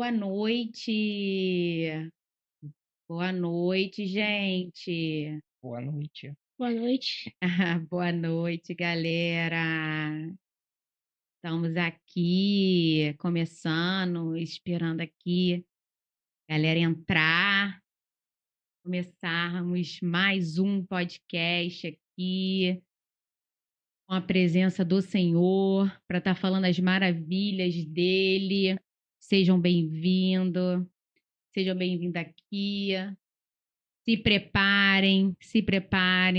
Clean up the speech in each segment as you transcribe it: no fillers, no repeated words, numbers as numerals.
Boa noite. Boa noite, gente. Boa noite. Boa noite. Boa noite, galera. Estamos aqui, começando, esperando aqui a galera entrar, começarmos mais um podcast aqui, com a presença do Senhor, para estar falando as maravilhas dele. Sejam bem-vindos aqui. Se preparem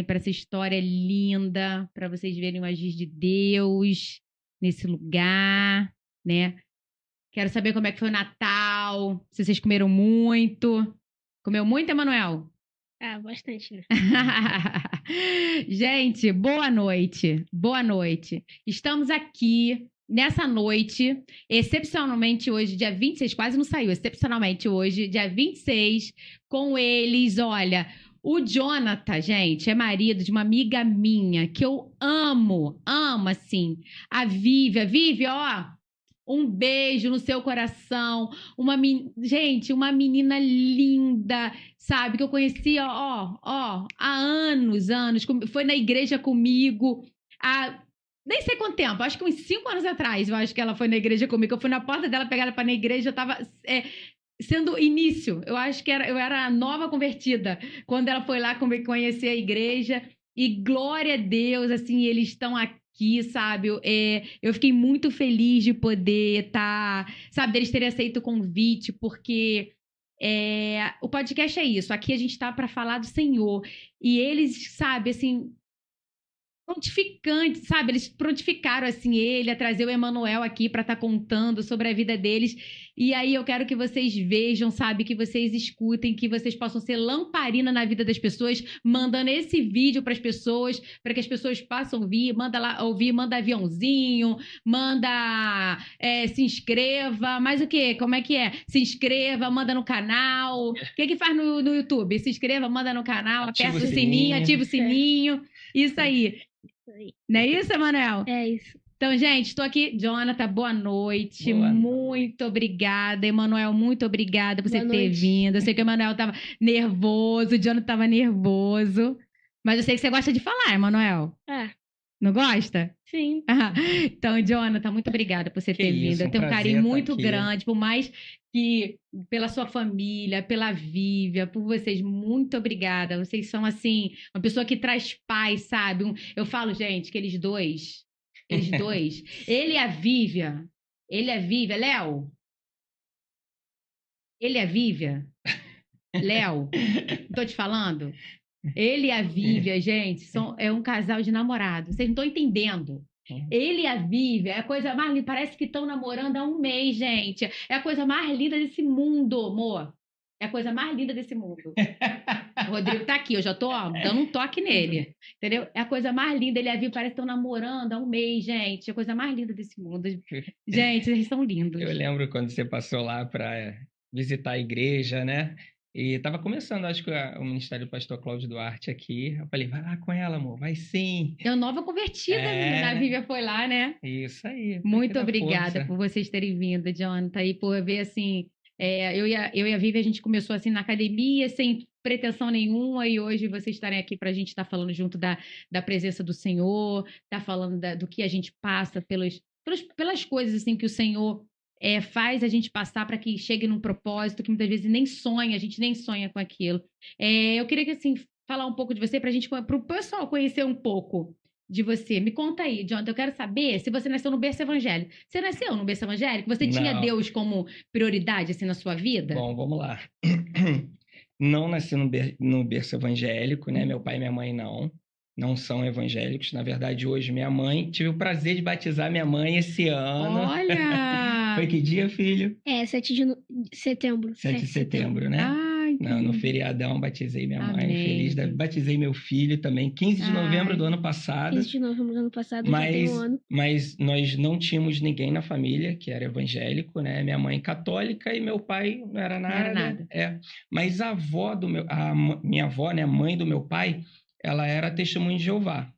para essa história linda, para vocês verem o agir de Deus nesse lugar, né? Quero saber como é que foi o Natal, se vocês comeram muito. Comeu muito, Emanuel? Ah, bastante, né? Gente, boa noite. Boa noite. Estamos aqui nessa noite, excepcionalmente hoje, dia 26, quase não saiu, excepcionalmente hoje, dia 26, com eles, olha, o Jonathan, gente, é marido de uma amiga minha, que eu amo, assim, a Vivi, ó, um beijo no seu coração, gente, uma menina linda, sabe, que eu conheci, ó, há anos, foi na igreja comigo, nem sei quanto tempo, acho que uns 5 anos atrás, eu acho que ela foi na igreja comigo. Eu fui na porta dela pegar ela para ir na igreja, eu tava sendo início. Eu acho que eu era a nova convertida quando ela foi lá conhecer a igreja. E glória a Deus, assim, eles estão aqui, sabe? Eu fiquei muito feliz de poder sabe, deles terem aceito o convite, porque o podcast é isso. Aqui a gente tá para falar do Senhor. E eles, sabe, assim, prontificante, sabe? Eles prontificaram, assim, ele a trazer o Emanuel aqui para estar contando sobre a vida deles. E aí eu quero que vocês vejam, sabe? Que vocês escutem, que vocês possam ser lamparina na vida das pessoas, mandando esse vídeo para as pessoas, para que as pessoas possam ouvir, manda aviãozinho, manda se inscreva, mas o quê? Como é que é? Se inscreva, manda no canal. O que faz no YouTube? Se inscreva, manda no canal, aperta o sininho, ativa o sininho. Isso aí. Não é isso, Emanuel? É isso. Então, gente, estou aqui. Jonathan, boa noite. Muito obrigada. Emanuel, muito obrigada por você ter vindo. Eu sei que o Emanuel estava nervoso, o Jonathan estava nervoso. Mas eu sei que você gosta de falar, Emanuel. Não gosta? Sim. Então, Jonathan, muito obrigada por você ter vindo. Eu tenho um carinho muito grande, por mais que pela sua família, pela Vívia, por vocês, muito obrigada. Vocês são, assim, uma pessoa que traz paz, sabe? Eu falo, gente, que eles dois, ele e a Vívia, Léo, ele e a Vívia, Léo, não tô te falando? Ele e a Vívia, gente, é um casal de namorados. Vocês não estão entendendo. Ele e a Vívia é a coisa mais linda. Parece que estão namorando há um mês, gente. É a coisa mais linda desse mundo, amor. É a coisa mais linda desse mundo. O Rodrigo tá aqui, eu já tô dando um toque nele. Entendeu? É a coisa mais linda. Ele e a Vívia parece que estão namorando há um mês, gente. É a coisa mais linda desse mundo. Gente, eles são lindos. Eu lembro quando você passou lá para visitar a igreja, né? E estava começando, acho que o ministério do pastor Cláudio Duarte aqui. Eu falei, vai lá com ela, amor, vai sim. É uma nova convertida, menina. A Vívia foi lá, né? Isso aí. Muito obrigada por vocês terem vindo, Jonathan, e por ver, assim, eu e a Vívia, a gente começou, assim, na academia, sem pretensão nenhuma, e hoje vocês estarem aqui para a gente estar falando junto da presença do Senhor, estar falando do que a gente passa, pelas coisas, assim, que o Senhor faz a gente passar para que chegue num propósito que muitas vezes a gente nem sonha com aquilo. Eu queria que, assim, falar um pouco de você para o pessoal conhecer um pouco de você. Me conta aí, Jonathan, eu quero saber se você nasceu no berço evangélico. Você nasceu no berço evangélico? Você tinha Deus como prioridade, assim, na sua vida? Bom, vamos lá. Não nasci no berço evangélico, né? Meu pai e minha mãe não são evangélicos. Na verdade, hoje tive o prazer de batizar minha mãe esse ano. Olha! Foi que dia, filho? 7 de setembro. 7 de setembro, né? Ai, no feriadão batizei minha mãe. Amém. Feliz. Batizei meu filho também, 15 de novembro do ano passado. 15 de novembro do ano passado, já tem um ano. Mas nós não tínhamos ninguém na família que era evangélico, né? Minha mãe católica e meu pai não era nada. Não era nada. Mas a minha avó, né, a mãe do meu pai, ela era testemunha de Jeová.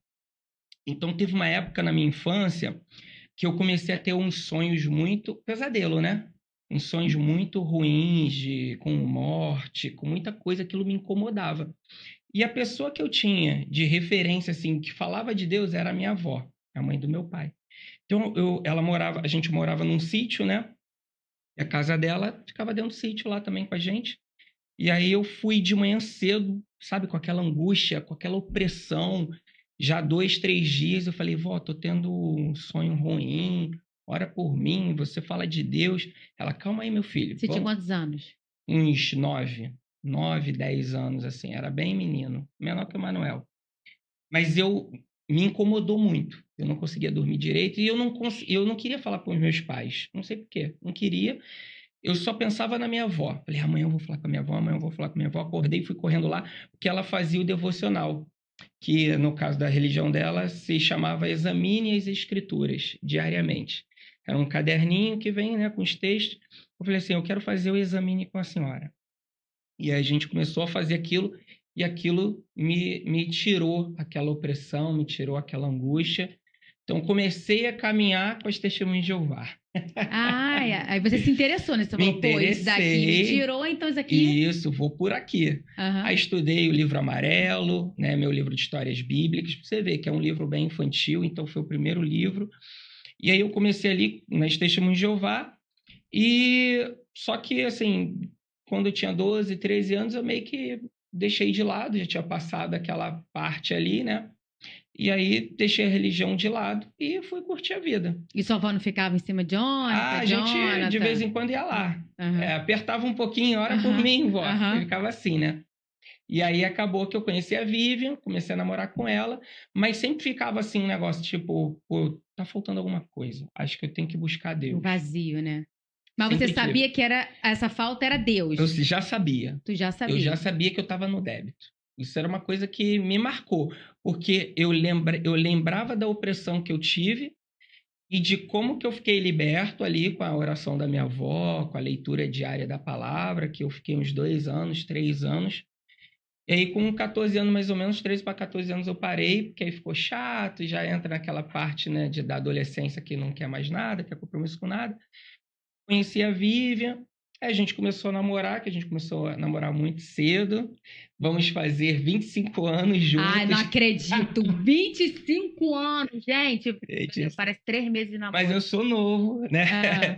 Então teve uma época na minha infância que eu comecei a ter uns sonhos muito pesadelo, né? Em sonhos muito ruins, com morte, com muita coisa, aquilo me incomodava. E a pessoa que eu tinha de referência, assim, que falava de Deus, era a minha avó, a mãe do meu pai. Então, a gente morava num sítio, né? E a casa dela ficava dentro do sítio lá também com a gente. E aí eu fui de manhã cedo, sabe, com aquela angústia, com aquela opressão, já 2, 3 dias, eu falei, vó, tô tendo um sonho ruim, ora por mim, você fala de Deus. Ela, calma aí, meu filho. Você tinha quantos anos? Uns 9, 10 anos, assim, era bem menino, menor que o Manuel. Mas me incomodou muito, eu não conseguia dormir direito e eu não queria falar com os meus pais, não sei por quê, não queria. Eu só pensava na minha avó. Falei, amanhã eu vou falar com a minha avó, amanhã eu vou falar com a minha avó. Acordei e fui correndo lá, porque ela fazia o devocional, que no caso da religião dela se chamava Examine as Escrituras, diariamente. Era um caderninho que vem, né, com os textos. Eu falei assim, eu quero fazer o examine com a senhora. E a gente começou a fazer aquilo, e aquilo me tirou aquela opressão, me tirou aquela angústia. Então, comecei a caminhar com as Testemunhas de Jeová. Aí você se interessou, né? Você falou, pô, isso daqui me tirou, então isso aqui... Isso, vou por aqui. Aí estudei o livro Amarelo, né, meu livro de histórias bíblicas, pra você ver que é um livro bem infantil, então foi o primeiro livro. E aí eu comecei ali nas Testemunhas de Jeová, e só que, assim, quando eu tinha 12, 13 anos, eu meio que deixei de lado, já tinha passado aquela parte ali, né? E aí deixei a religião de lado e fui curtir a vida. E sua avó não ficava em cima de A gente de vez em quando ia lá. Apertava um pouquinho, ora por mim, vó. E ficava assim, né? E aí acabou que eu conheci a Vivian, comecei a namorar com ela, mas sempre ficava assim um negócio tipo, pô, tá faltando alguma coisa. Acho que eu tenho que buscar Deus. Um vazio, né? Mas sempre você sabia que essa falta era Deus? Eu já sabia. Tu já sabia? Eu já sabia que eu estava no débito. Isso era uma coisa que me marcou, porque eu lembrava da opressão que eu tive e de como que eu fiquei liberto ali com a oração da minha avó, com a leitura diária da palavra, que eu fiquei uns 2 anos, 3 anos. E aí, com 14 anos, mais ou menos, 13 para 14 anos, eu parei, porque aí ficou chato, e já entra naquela parte, né, da adolescência que não quer mais nada, quer compromisso com nada. Conheci a Vivian, aí a gente começou a namorar, que a gente começou a namorar muito cedo. Vamos fazer 25 anos juntos. Ai, não acredito! 25 anos, gente! Parece 3 meses de namoro. Mas eu sou novo, né?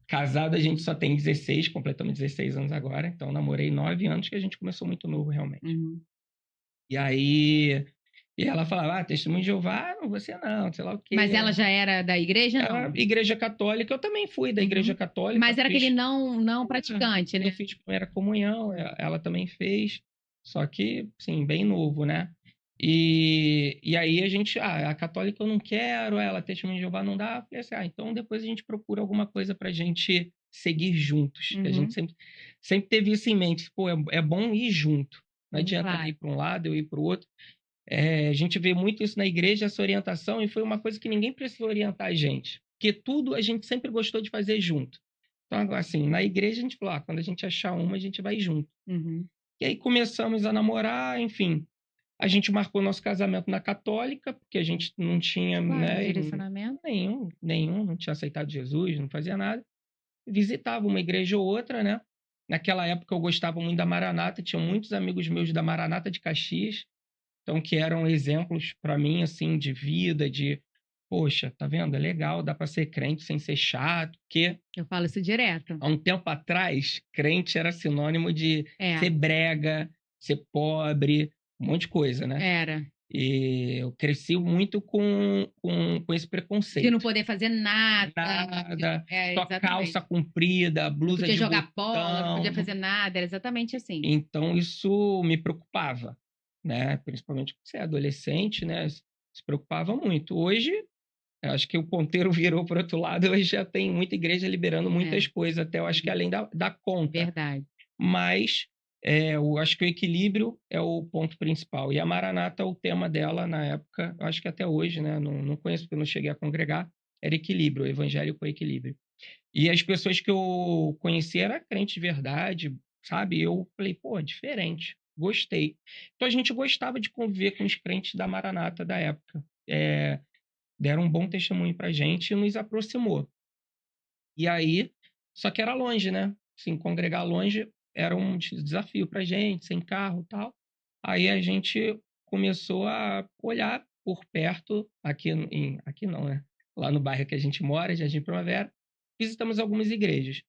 Casado, a gente só tem 16, completamente 16 anos agora. Então, namorei 9 anos, que a gente começou muito novo, realmente. E aí... E ela falava, Testemunho de Jeová, não, você não, sei lá o quê. Mas ela já era da igreja, não? Era igreja católica, eu também fui da igreja católica. Mas era aquele não praticante, né? Eu fiz primeira comunhão, ela também fez, só que, sim, bem novo, né? E aí a gente, a católica eu não quero, ela Testemunho de Jeová não dá. Eu falei assim, então depois a gente procura alguma coisa pra gente seguir juntos. A gente sempre teve isso em mente, pô, é bom ir junto. Não adianta ir para um lado, eu ir para o outro. A gente vê muito isso na igreja, essa orientação, e foi uma coisa que ninguém precisou orientar a gente. Porque tudo a gente sempre gostou de fazer junto. Então, assim, na igreja a gente falou, quando a gente achar uma, a gente vai junto. E aí começamos a namorar, enfim. A gente marcou nosso casamento na católica, porque a gente não tinha direcionamento nenhum, não tinha aceitado Jesus, não fazia nada. Visitava uma igreja ou outra, né? Naquela época eu gostava muito da Maranata, tinha muitos amigos meus da Maranata de Caxias, então que eram exemplos para mim, assim, de vida, de, poxa, tá vendo? É legal, dá para ser crente sem ser chato, porque... Eu falo isso direto. Há um tempo atrás, crente era sinônimo de ser brega, ser pobre, um monte de coisa, né? Era. E eu cresci muito com esse preconceito. De não poder fazer nada. Só calça comprida, blusa de botão. Não podia jogar bola, não podia fazer nada, era exatamente assim. Então, isso me preocupava, né? Principalmente porque você é adolescente, né? Se preocupava muito. Hoje, eu acho que o ponteiro virou para o outro lado, hoje já tem muita igreja liberando muitas coisas, até eu acho que além da conta. Verdade. Mas... eu acho que o equilíbrio é o ponto principal. E a Maranata, o tema dela na época, eu acho que até hoje, né? Não conheço porque eu não cheguei a congregar, era equilíbrio, o evangelho com equilíbrio. E as pessoas que eu conheci eram crentes de verdade, sabe? Eu falei, pô, diferente, gostei. Então a gente gostava de conviver com os crentes da Maranata da época. Deram um bom testemunho pra gente e nos aproximou. E aí, Só que era longe, né? Assim, congregar longe era um desafio pra gente, sem carro e tal. Aí a gente começou a olhar por perto, aqui não, né? Lá no bairro que a gente mora, Jardim Primavera, visitamos algumas igrejas.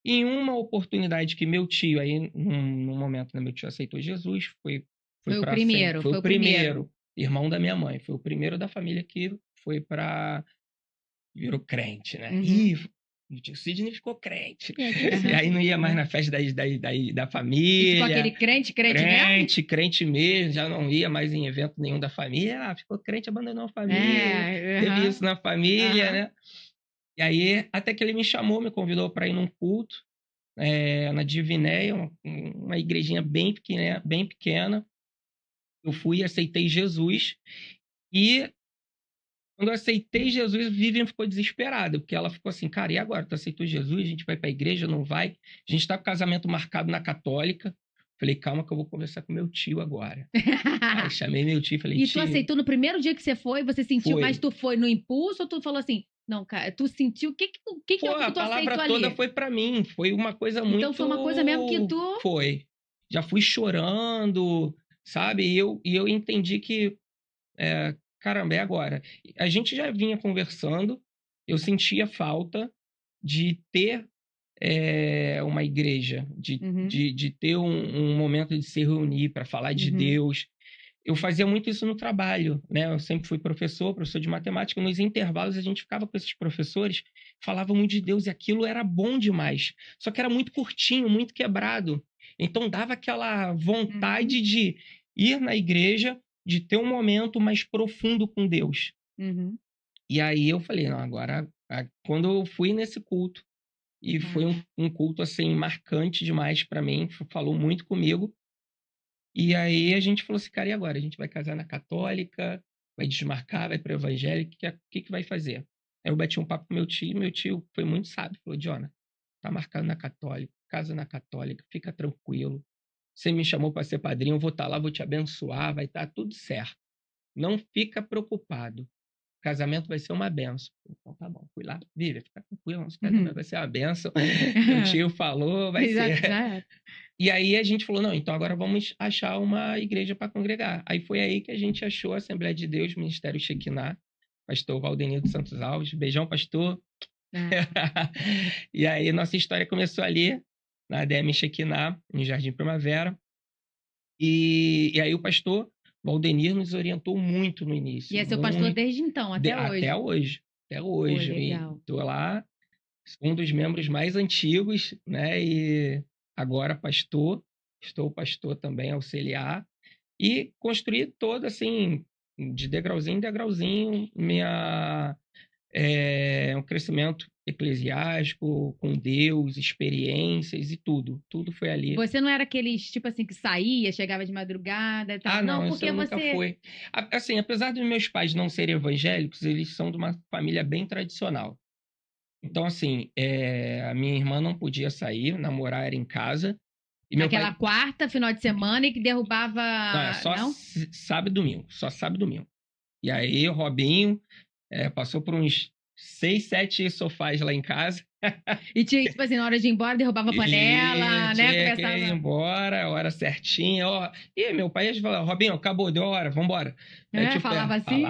Em uma oportunidade que meu tio, aí num momento, né, meu tio aceitou Jesus, foi Foi o pra primeiro, foi foi o o primeiro. primeiro, irmão da minha mãe, foi o primeiro da família que foi virou crente, né? Uhum. Ih, o tio Sidney ficou crente. E Aham. aí não ia mais na festa da E ficou família. aquele crente mesmo? Crente mesmo, já não ia mais em evento nenhum da família. Ah, ficou crente, abandonou a família. É, Teve aham. isso na família, Aham. né? E aí, até que ele me chamou, me convidou para ir num culto na Divinéia, uma igrejinha bem pequena. Eu fui e aceitei Jesus. E quando eu aceitei Jesus, Vivian ficou desesperada, porque ela ficou assim, cara, e agora? Tu aceitou Jesus? A gente vai para a igreja, não vai? A gente tá com o casamento marcado na católica. Falei, calma que eu vou conversar com meu tio agora. Aí chamei meu tio e falei, E tu tio, aceitou no primeiro dia que você foi, você sentiu, Foi. mas tu foi no impulso ou tu falou assim, não, cara, tu sentiu, o que é o que pô, a tu aceitou palavra toda ali? foi para mim. Foi uma coisa muito... Então foi uma coisa mesmo que tu... Foi. Já fui chorando, sabe? E eu entendi que caramba, é agora. A gente já vinha conversando, eu sentia falta de ter uma igreja, Uhum. de ter um momento de se reunir para falar de Uhum. Deus. Eu fazia muito isso no trabalho, né? Eu sempre fui professor de matemática. Nos intervalos a gente ficava com esses professores, falava muito de Deus e aquilo era bom demais. Só que era muito curtinho, muito quebrado. Então dava aquela vontade de ir na igreja, de ter um momento mais profundo com Deus. Uhum. E aí eu falei, não, agora, quando eu fui nesse culto, e foi um culto, assim, marcante demais para mim, falou muito comigo. E aí a gente falou assim, cara, e agora? A gente vai casar na católica, vai desmarcar, vai para o evangélico, o que vai fazer? Aí eu bati um papo com meu tio foi muito sábio, falou, Jonah, tá marcado na católica, casa na católica, fica tranquilo. Você me chamou para ser padrinho, eu vou estar lá, vou te abençoar, vai estar tudo certo. Não fica preocupado. O casamento vai ser uma benção. Então tá bom, fui lá. Vivi, fica tranquilo, nosso casamento vai ser uma benção. Meu tio falou, vai ser. E aí a gente falou, não, então agora vamos achar uma igreja para congregar. Aí foi aí que a gente achou a Assembleia de Deus, Ministério Shekinah, pastor Valdenir dos Santos Alves. Beijão, pastor. E aí nossa história começou ali, na ADM Shekinah, em Jardim Primavera. E aí o pastor Valdenir nos orientou muito no início. E é seu pastor desde então, até hoje? Até hoje. Até hoje. Pô, legal. Estou lá, um dos membros mais antigos, né? E agora pastor. Estou pastor também, auxiliar. E construí todo, assim, de degrauzinho em degrauzinho, um crescimento eclesiástico, com Deus, experiências e tudo. Tudo foi ali. Você não era aqueles, tipo assim, que saía, chegava de madrugada e tal? Não, porque isso eu nunca fui. Assim, apesar dos meus pais não serem evangélicos, eles são de uma família bem tradicional. Então, assim, a minha irmã não podia sair, namorar era em casa. E Aquela quarta, final de semana, e que derrubava... Não, só sábado e domingo. Só sábado e domingo. E aí o Robinho passou por uns 6, 7 sofás lá em casa. E tinha, tipo assim, na hora de ir embora, derrubava a panela, né? Começava... ir embora, a hora certinha. Ó. E meu pai ia falar, Robinho, acabou, deu a hora, vambora. Falava assim?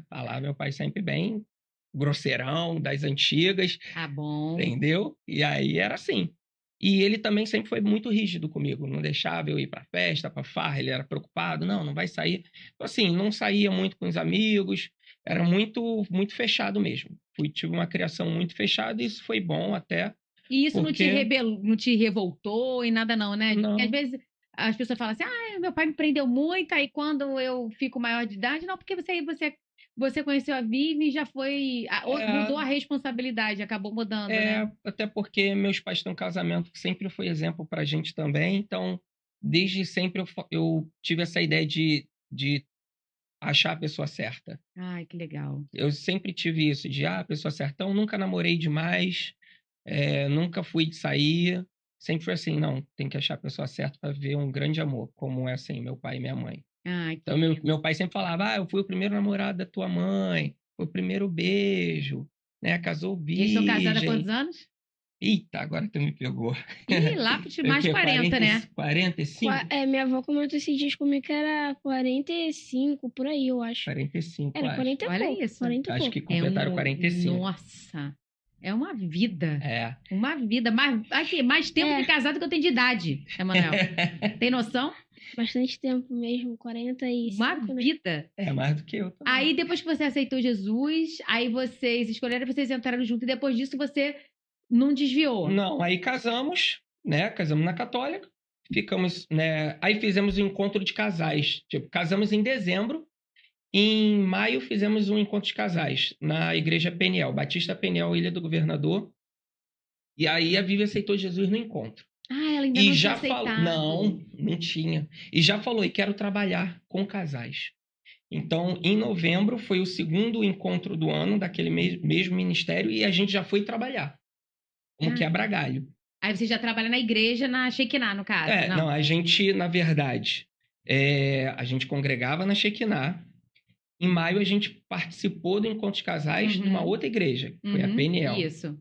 Falava, meu pai sempre bem grosseirão, das antigas. Ah, bom. Entendeu? E aí era assim. E ele também sempre foi muito rígido comigo, não deixava eu ir pra festa, pra farra, ele era preocupado, não vai sair. Então, assim, não saía muito com os amigos, era muito, muito fechado mesmo. Tive uma criação muito fechada e isso foi bom até. E isso não te revoltou e nada não, né? Não. Porque às vezes as pessoas falam assim, meu pai me prendeu muito, aí quando eu fico maior de idade, não, porque você conheceu a Vivi e já foi... mudou a responsabilidade, acabou mudando, né? Até porque meus pais têm um casamento que sempre foi exemplo pra gente também. Então, desde sempre eu tive essa ideia de achar a pessoa certa. Ai, que legal. Eu sempre tive isso, de a pessoa certa. Então, nunca namorei demais, nunca fui de sair. Sempre foi assim, não, tem que achar a pessoa certa para ver um grande amor, como é assim, meu pai e minha mãe. Então, meu pai sempre falava, eu fui o primeiro namorado da tua mãe, foi o primeiro beijo, né? Casou virgem. Eles estão casados há quantos anos? Eita, agora tu me pegou. Ih, lá de mais Eu 40, né? 45? Minha avó comentou esses dias comigo que era 45, por aí, eu acho. 45, Era acho. 40 e Olha pouco. isso. 40 e Acho pouco. que completaram 45. Nossa, é uma vida. É. Uma vida. Mais tempo de casado que eu tenho de idade, Emanuel. Tem noção? Bastante tempo mesmo, 45, Uma né? vida. É mais do que eu também. Aí, depois que você aceitou Jesus, aí vocês escolheram, vocês entraram junto, e depois disso você não desviou. Não, aí casamos, né? Casamos na Católica. Ficamos, né? Aí fizemos um encontro de casais. Tipo, casamos em dezembro. Em maio fizemos um encontro de casais na Igreja Peniel, Batista Peniel, Ilha do Governador. E aí a Vivi aceitou Jesus no encontro. Ah, ela ainda E não já tinha falou, aceitado. não tinha. E já falou, e quero trabalhar com casais. Então, em novembro foi o segundo encontro do ano daquele mesmo ministério e a gente já foi trabalhar como quebra-galho. Aí você já trabalha na igreja, na Shekinah, no caso, Não, a gente, na verdade, a gente congregava na Shekinah. Em maio, a gente participou do encontro de casais numa outra igreja, que foi a Peniel. Isso.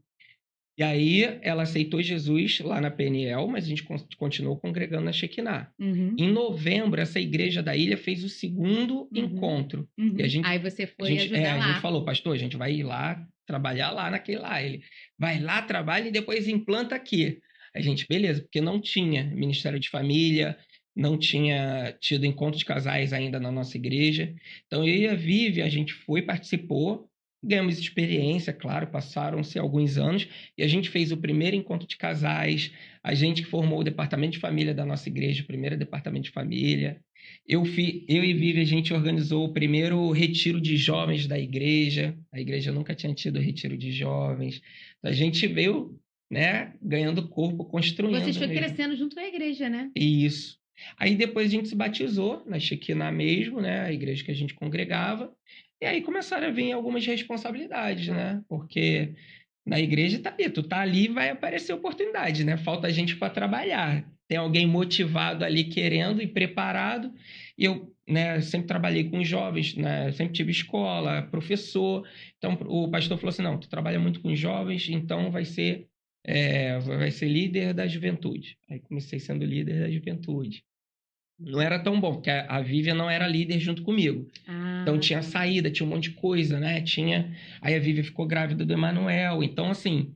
E aí, ela aceitou Jesus lá na Peniel, mas a gente continuou congregando na Shekinah. Em novembro, essa igreja da ilha fez o segundo encontro. E a gente, aí você foi ajudar lá. A gente falou, pastor, a gente vai ir lá, trabalhar lá naquele lá. Ele vai lá, trabalha e depois implanta aqui. A gente, beleza, porque não tinha Ministério de Família, não tinha tido encontro de casais ainda na nossa igreja. Então, eu e a Vivi, a gente foi, participou, ganhamos experiência, claro, passaram-se alguns anos, e a gente fez o primeiro encontro de casais, a gente formou o departamento de família da nossa igreja, o primeiro departamento de família. Eu e Vivi, a gente organizou o primeiro retiro de jovens da igreja, a igreja nunca tinha tido retiro de jovens. Então, a gente veio, né, ganhando corpo, construindo. Vocês foram crescendo junto com a igreja, né? Isso. Aí depois a gente se batizou na Shekinah mesmo, né, a igreja que a gente congregava. E aí começaram a vir algumas responsabilidades, né? Porque na igreja tu tá ali, vai aparecer oportunidade, né? Falta gente para trabalhar. Tem alguém motivado ali querendo e preparado. E eu, né, sempre trabalhei com jovens, né? Sempre tive escola, professor. Então o pastor falou assim: "Não, tu trabalha muito com jovens, então vai ser líder da juventude". Aí comecei sendo líder da juventude. Não era tão bom, porque a Vivian não era líder junto comigo. Então tinha saída, tinha um monte de coisa, né? Aí a Vivian ficou grávida do Emanuel. Então, assim,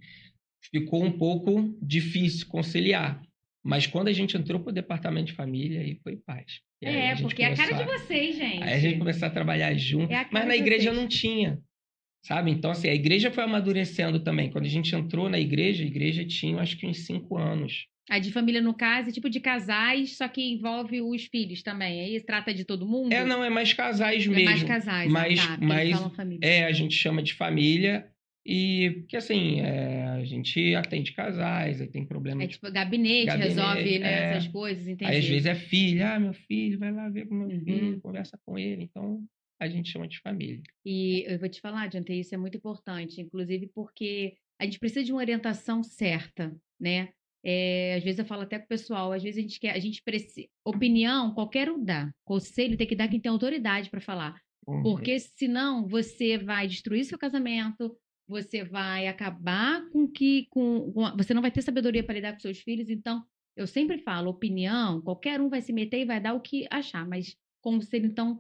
ficou um pouco difícil conciliar. Mas quando a gente entrou pro departamento de família, aí foi paz. Porque é a cara de vocês, gente. Aí a gente começou a trabalhar junto. Mas na igreja não tinha, sabe? Então, assim, a igreja foi amadurecendo também. Quando a gente entrou na igreja, a igreja tinha, acho que uns 5 anos. A de família, no caso, é tipo de casais, só que envolve os filhos também. Aí trata de todo mundo? Não, é mais casais mesmo. É mais casais, mas falam família. A gente chama de família. E, porque assim, a gente atende casais, aí tem problema. É tipo gabinete resolve, né, essas coisas, entendi. Aí às vezes é filho, meu filho, vai lá ver com meu filho, conversa com ele. Então, a gente chama de família. E eu vou te falar, Diante, isso é muito importante, inclusive porque a gente precisa de uma orientação certa, né? Às vezes eu falo até com o pessoal, às vezes a gente precisa. Opinião, qualquer um dá. Conselho tem que dar quem tem autoridade para falar. Porque senão você vai destruir seu casamento, você vai acabar você não vai ter sabedoria para lidar com seus filhos. Então, eu sempre falo, opinião, qualquer um vai se meter e vai dar o que achar, mas conselho, então.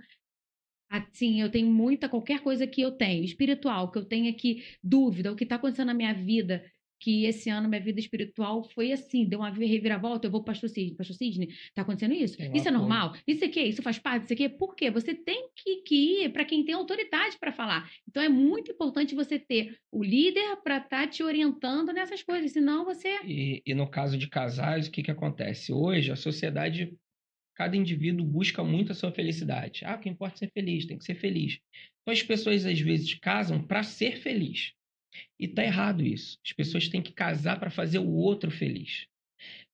Assim, eu tenho qualquer coisa que eu tenho, espiritual, que eu tenho aqui, dúvida, o que está acontecendo na minha vida, que esse ano minha vida espiritual foi assim, deu uma reviravolta, eu vou para o pastor Sidney, tá acontecendo isso? Isso é normal? Isso aqui, isso faz parte disso aqui? Por quê? Você tem que ir para quem tem autoridade para falar. Então, é muito importante você ter o líder para estar te orientando nessas coisas, senão você... E no caso de casais, o que acontece? Hoje, a sociedade... Cada indivíduo busca muito a sua felicidade. O que importa é ser feliz, tem que ser feliz. Então, as pessoas, às vezes, casam para ser feliz. E tá errado isso. As pessoas têm que casar para fazer o outro feliz.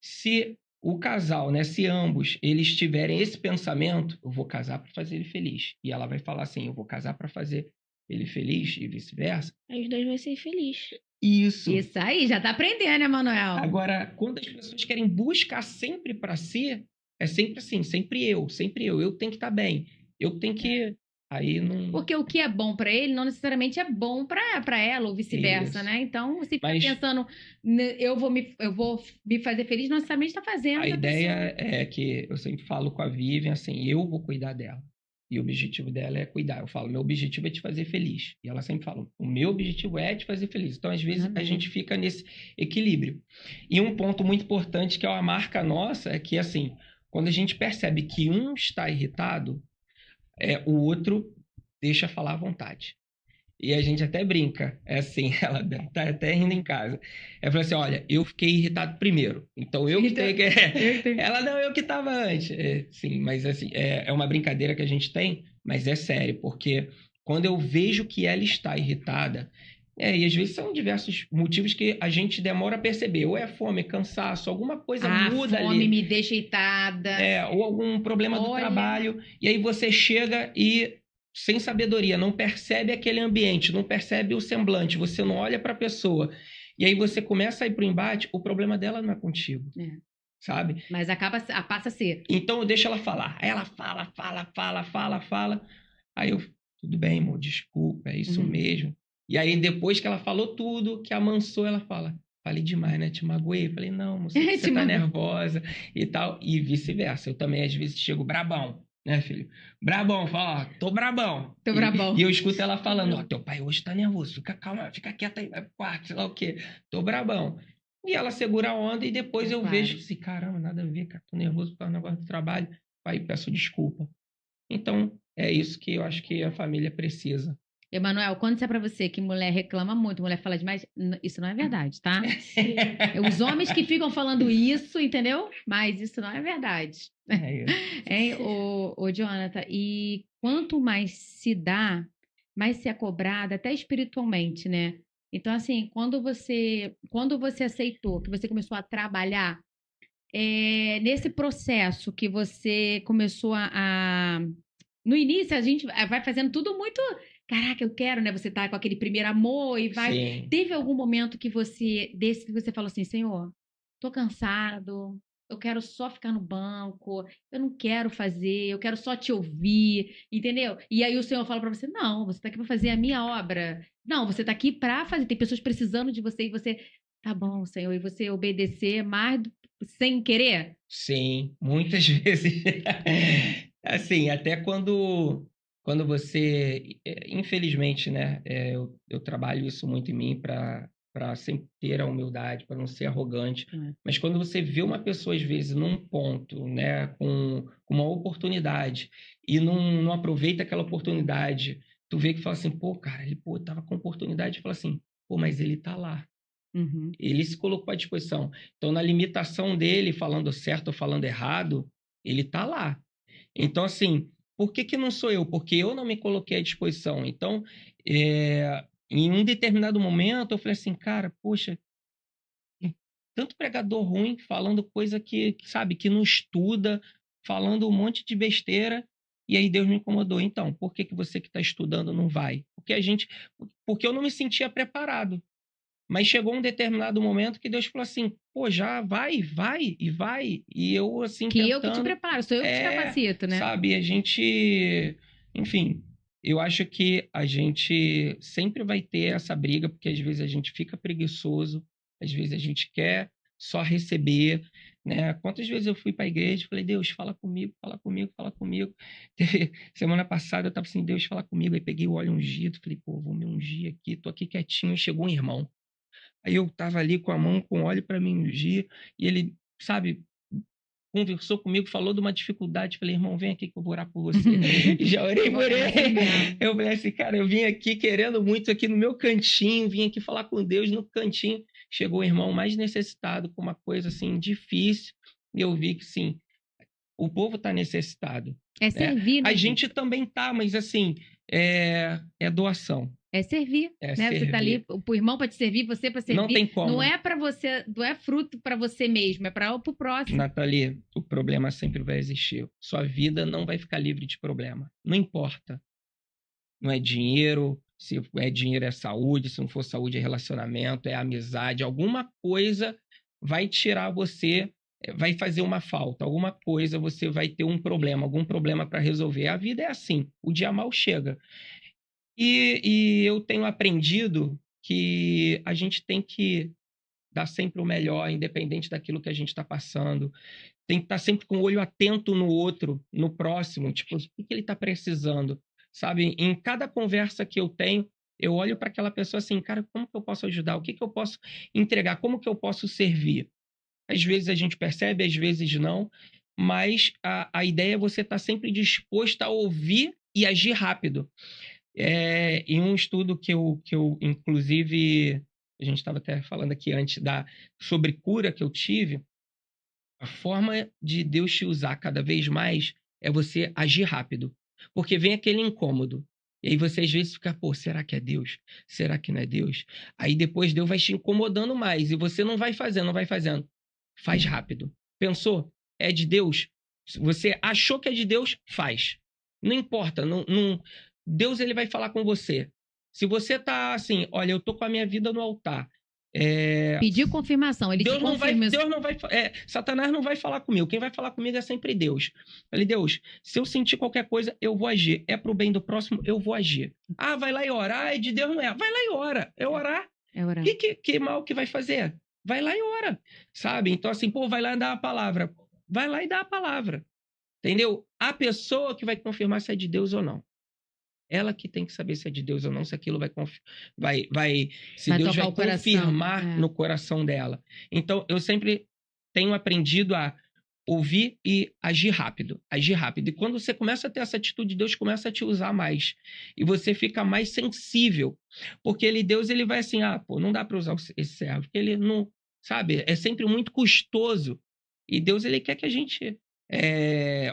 Se o casal, né, se ambos eles tiverem esse pensamento, eu vou casar para fazer ele feliz. E ela vai falar assim, eu vou casar para fazer ele feliz e vice-versa. Aí os dois vão ser felizes. Isso aí, já tá aprendendo, né, Manuel? Agora, quando as pessoas querem buscar sempre para si, é sempre assim, sempre eu tenho que estar bem, eu tenho que Aí não... Porque o que é bom pra ele não necessariamente é bom pra ela, ou vice-versa, Isso. né? Então, você fica Mas pensando, eu vou me fazer feliz, não necessariamente tá fazendo a a ideia pessoa. é que eu sempre falo com a Vivian assim, eu vou cuidar dela. E o objetivo dela é cuidar. Eu falo, meu objetivo é te fazer feliz. E ela sempre fala, o meu objetivo é te fazer feliz. Então, às vezes, a Amém. gente fica nesse equilíbrio. E um ponto muito importante, que é uma marca nossa, é que, assim, quando a gente percebe que um está irritado, o outro deixa falar à vontade. E a gente até brinca, é assim, ela tá até rindo em casa. Ela falou assim, olha, eu fiquei irritado primeiro, então eu que tenho que... Ela, não, eu que tava antes. Sim, mas assim, é uma brincadeira que a gente tem, mas é sério, porque quando eu vejo que ela está irritada, e às vezes são diversos motivos que a gente demora a perceber, ou é fome, é cansaço, alguma coisa muda A fome ali. me deixa irritada. Ou algum problema do Olha. trabalho, e aí você chega e, sem sabedoria, não percebe aquele ambiente, não percebe o semblante, você não olha para a pessoa, e aí você começa a ir para o embate, o problema dela não é contigo, sabe? Mas passa a ser. Então eu deixo ela falar. Aí ela fala. Aí eu, tudo bem, amor, desculpa, é isso mesmo. E aí depois que ela falou tudo, que amansou, ela fala, falei demais, né? Te magoei? Falei, não, moça, você tá nervosa e tal. E vice-versa. Eu também, às vezes, chego brabão, né, filho? Brabão, fala, ó, tô brabão. Tô brabão. E eu escuto ela falando, ó, teu pai hoje tá nervoso, fica calma, fica quieta aí, vai pro quarto, sei lá o quê. Tô brabão. E ela segura a onda e depois eu vejo assim, caramba, nada a ver, cara, tô nervoso por causa do negócio do trabalho. Aí peço desculpa. Então, é isso que eu acho que a família precisa. Emanuel, quando disser pra você que mulher reclama muito, mulher fala demais, isso não é verdade, tá? Os homens que ficam falando isso, entendeu? Mas isso não é verdade. Hein, ô Jonathan? E quanto mais se dá, mais se é cobrada, até espiritualmente, né? Então, assim, quando você aceitou, que você começou a trabalhar, nesse processo que você começou no início, a gente vai fazendo tudo muito. Caraca, eu quero, né? Você tá com aquele primeiro amor e vai. Sim. Teve algum momento que você falou assim, Senhor, tô cansado, eu quero só ficar no banco, eu não quero fazer, eu quero só te ouvir, entendeu? E aí o Senhor fala pra você, não, você tá aqui pra fazer a minha obra. Não, você tá aqui pra fazer, tem pessoas precisando de você e você, tá bom, Senhor, e você obedecer mais sem querer? Sim, muitas vezes. Assim, até quando você, infelizmente, né, eu trabalho isso muito em mim para sempre ter a humildade, para não ser arrogante. Mas quando você vê uma pessoa, às vezes, num ponto, né, com uma oportunidade e não aproveita aquela oportunidade, tu vê que fala assim, pô, cara, ele tava com oportunidade e fala assim, pô, mas ele tá lá. Ele se colocou à disposição. Então, na limitação dele, falando certo ou falando errado, ele tá lá. Então, assim, por que não sou eu? Porque eu não me coloquei à disposição. Então, em um determinado momento, eu falei assim, cara, poxa, tanto pregador ruim, falando coisa que sabe, que não estuda, falando um monte de besteira, e aí Deus me incomodou. Então, por que você que está estudando não vai? Porque eu não me sentia preparado. Mas chegou um determinado momento que Deus falou assim, pô, já vai. E eu, assim, Que tentando... eu que te preparo, sou eu que te capacito, né? Sabe, a gente... Enfim, eu acho que a gente sempre vai ter essa briga, porque às vezes a gente fica preguiçoso, às vezes a gente quer só receber, né? Quantas vezes eu fui para a igreja e falei, Deus, fala comigo. Semana passada eu estava assim, Deus, fala comigo. Aí peguei o óleo ungido, falei, pô, vou me ungir aqui, tô aqui quietinho. E chegou um irmão. Aí eu tava ali com a mão com óleo para me ungir, e ele, sabe, conversou comigo, falou de uma dificuldade. Falei, irmão, vem aqui que eu vou orar por você. E já orei por ele. Eu falei assim, cara, eu vim aqui querendo muito aqui no meu cantinho, vim aqui falar com Deus no cantinho. Chegou o irmão mais necessitado, com uma coisa assim difícil, e eu vi que sim, o povo está necessitado. É servir, né? A gente também tá, mas assim, é doação. É servir, né? Servir. Você tá ali, o irmão para te servir, você para servir. Não tem como. Não é para você, não é fruto para você mesmo, é para o próximo. Nathalie, o problema sempre vai existir. Sua vida não vai ficar livre de problema. Não importa. Não é dinheiro, se é dinheiro é saúde, se não for saúde é relacionamento, é amizade. Alguma coisa vai tirar você vai fazer uma falta, alguma coisa, você vai ter um problema, algum problema para resolver. A vida é assim, o dia mal chega. E eu tenho aprendido que a gente tem que dar sempre o melhor, independente daquilo que a gente está passando. Tem que estar sempre com o olho atento no outro, no próximo. Tipo, o que ele está precisando? Sabe? Em cada conversa que eu tenho, eu olho para aquela pessoa assim, cara, como que eu posso ajudar? O que que eu posso entregar? Como que eu posso servir? Às vezes a gente percebe, às vezes não. Mas a ideia é você estar sempre disposto a ouvir e agir rápido. Em um estudo que eu inclusive, a gente estava até falando aqui antes sobre cura que eu tive, a forma de Deus te usar cada vez mais é você agir rápido. Porque vem aquele incômodo. E aí você às vezes fica, pô, será que é Deus? Será que não é Deus? Aí depois Deus vai te incomodando mais e você não vai fazendo, não vai fazendo. Faz rápido. Pensou? É de Deus? Você achou que é de Deus? Faz. Não importa, Deus ele vai falar com você. Se você tá assim, olha, eu tô com a minha vida no altar. Pediu confirmação, ele te confirma. Satanás não vai falar comigo. Quem vai falar comigo é sempre Deus. Falei, Deus, se eu sentir qualquer coisa, eu vou agir. É pro bem do próximo, eu vou agir. Ah, vai lá e ora. Ah, é de Deus, não é. Vai lá e ora. É orar. É orar. Que mal que vai fazer? Vai lá e ora. Sabe? Então, assim, pô, vai lá e dá a palavra. Vai lá e dá a palavra. Entendeu? A pessoa que vai confirmar se é de Deus ou não. Ela que tem que saber se é de Deus ou não, se aquilo se Deus vai confirmar no coração dela. Então, eu sempre tenho aprendido a ouvir e agir rápido. Agir rápido. E quando você começa a ter essa atitude, Deus começa a te usar mais. E você fica mais sensível. Porque Deus ele vai assim, não dá para usar esse servo. Porque ele não, sabe? É sempre muito custoso. E Deus ele quer que a gente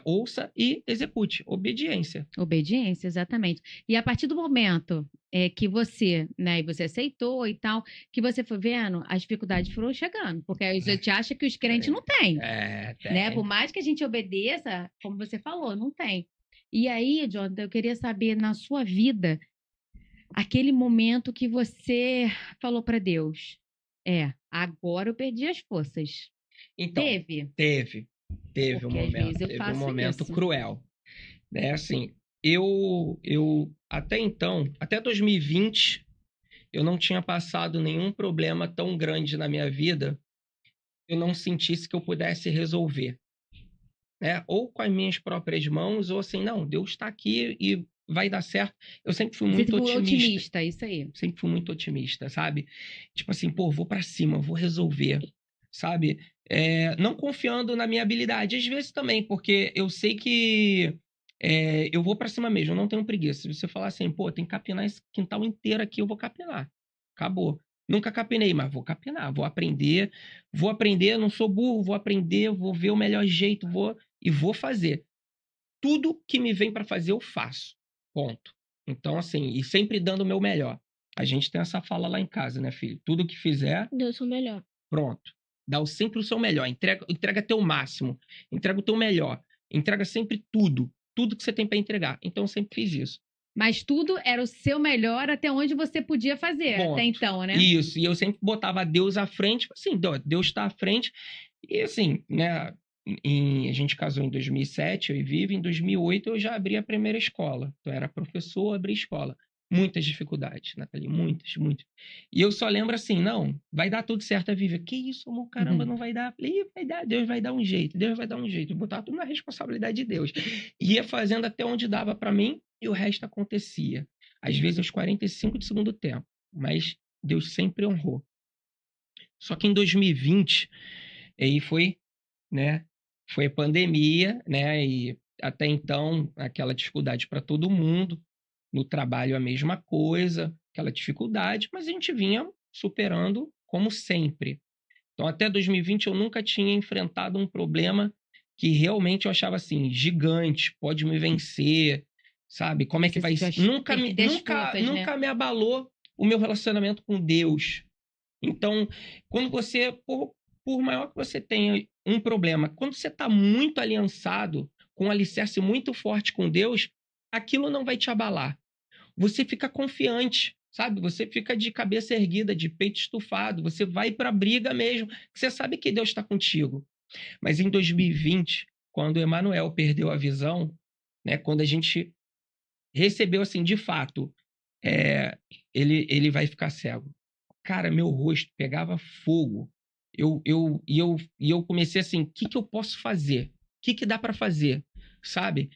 ouça e execute. Obediência. Obediência, exatamente. E a partir do momento que você, né, e você aceitou e tal, que você foi vendo, as dificuldades foram chegando. Porque a gente acha que os crentes não têm. Tem. Né? Por mais que a gente obedeça, como você falou, não tem. E aí, Jonathan, eu queria saber, na sua vida, aquele momento que você falou para Deus, agora eu perdi as forças. Então, Teve um momento cruel, né? Assim, eu até então, até 2020, eu não tinha passado nenhum problema tão grande na minha vida que eu não sentisse que eu pudesse resolver, né? Ou com as minhas próprias mãos, ou assim, não, Deus está aqui e vai dar certo. Eu sempre fui muito otimista. Isso aí. Sempre fui muito otimista, sabe? Tipo assim, pô, vou para cima, vou resolver, sabe? Não confiando na minha habilidade, às vezes também, porque eu sei que eu vou para cima mesmo, eu não tenho preguiça. Se você falar assim, pô, tem que capinar esse quintal inteiro aqui, eu vou capinar. Acabou. Nunca capinei, mas vou capinar, vou aprender, não sou burro, vou aprender, vou ver o melhor jeito, vou fazer. Tudo que me vem para fazer, eu faço. Ponto. Então, assim, e sempre dando o meu melhor. A gente tem essa fala lá em casa, né, filho? Tudo que fizer... Dê o seu melhor. Pronto. Dá sempre o seu melhor. Entrega teu máximo. Entrega o teu melhor. Entrega sempre tudo. Tudo que você tem para entregar. Então, eu sempre fiz isso. Mas tudo era o seu melhor até onde você podia fazer. Ponto. Até então, né? Isso. E eu sempre botava Deus à frente. Assim, Deus está à frente. E assim, né? A gente casou em 2007, eu e Vivi. Em 2008, eu já abri a primeira escola. Eu era professor, abri escola. Muitas dificuldades, Nathalie, muitas. E eu só lembro assim, não, vai dar tudo certo, a Vivi. Que isso, amor, caramba, não vai dar. Falei, vai dar, Deus vai dar um jeito, Eu botava tudo na responsabilidade de Deus. Ia fazendo até onde dava para mim e o resto acontecia. Às vezes aos 45 de segundo tempo, mas Deus sempre honrou. Só que em 2020, aí foi, né, foi a pandemia, né, e até então aquela dificuldade para todo mundo. No trabalho a mesma coisa, aquela dificuldade, mas a gente vinha superando como sempre. Então, até 2020, eu nunca tinha enfrentado um problema que realmente eu achava assim, gigante, pode me vencer, sabe? Como é que vai ser? Nunca me abalou o meu relacionamento com Deus. Então, quando você, por maior que você tenha um problema, quando você está muito aliançado, com um alicerce muito forte com Deus, aquilo não vai te abalar. Você fica confiante, sabe? Você fica de cabeça erguida, de peito estufado. Você vai para a briga mesmo. Você sabe que Deus está contigo. Mas em 2020, quando o Emanuel perdeu a visão, né, quando a gente recebeu assim, de fato, ele vai ficar cego. Cara, meu rosto pegava fogo. E eu comecei assim, o que eu posso fazer? O que dá para fazer? Sabe?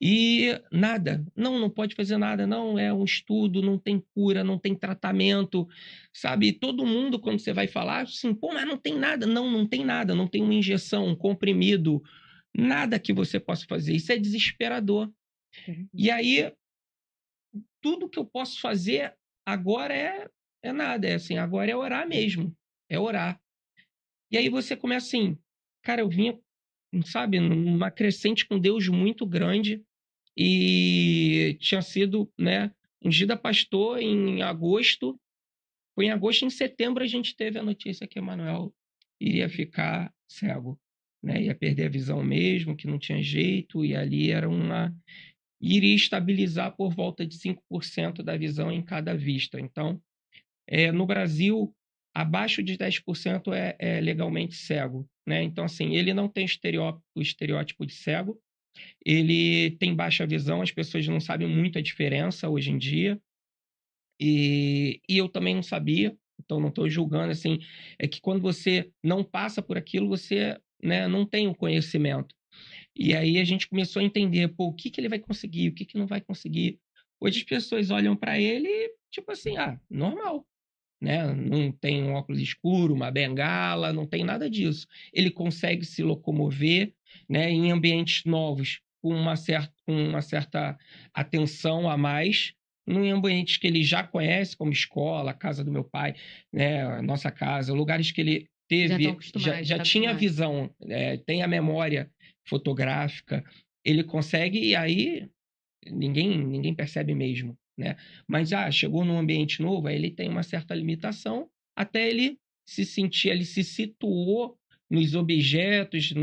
E nada. Não pode fazer nada. Não, é um estudo, não tem cura, não tem tratamento, sabe? E todo mundo, quando você vai falar, assim, pô, mas não tem nada. Não tem nada. Não tem uma injeção, um comprimido, nada que você possa fazer. Isso é desesperador. E aí, tudo que eu posso fazer agora é nada. É assim, agora é orar mesmo. É orar. E aí você começa assim, cara, eu vinha, sabe, numa crescente com Deus muito grande e tinha sido, né, ungida pastor em agosto. Foi em agosto, em setembro a gente teve a notícia que Emanuel iria ficar cego, né? Ia perder a visão mesmo, que não tinha jeito, e ali era iria estabilizar por volta de 5% da visão em cada vista. Então, no Brasil, abaixo de 10% é legalmente cego, né? Então, assim, ele não tem o estereótipo de cego, ele tem baixa visão, as pessoas não sabem muito a diferença hoje em dia, e eu também não sabia, então não estou julgando, assim, é que quando você não passa por aquilo, você, né, não tem o conhecimento. E aí a gente começou a entender, pô, o que ele vai conseguir, o que não vai conseguir. Hoje as pessoas olham para ele, tipo assim, normal, né? Não tem um óculos escuro, uma bengala, não tem nada disso. Ele consegue se locomover, né, em ambientes novos, com uma certa atenção a mais, em ambientes que ele já conhece, como escola, a casa do meu pai, né, a nossa casa, lugares que ele teve, já tinha visão, tem a memória fotográfica, ele consegue, e aí ninguém percebe mesmo, né? Mas chegou num ambiente novo, aí ele tem uma certa limitação, até ele se sentir, ele se situou nos objetos,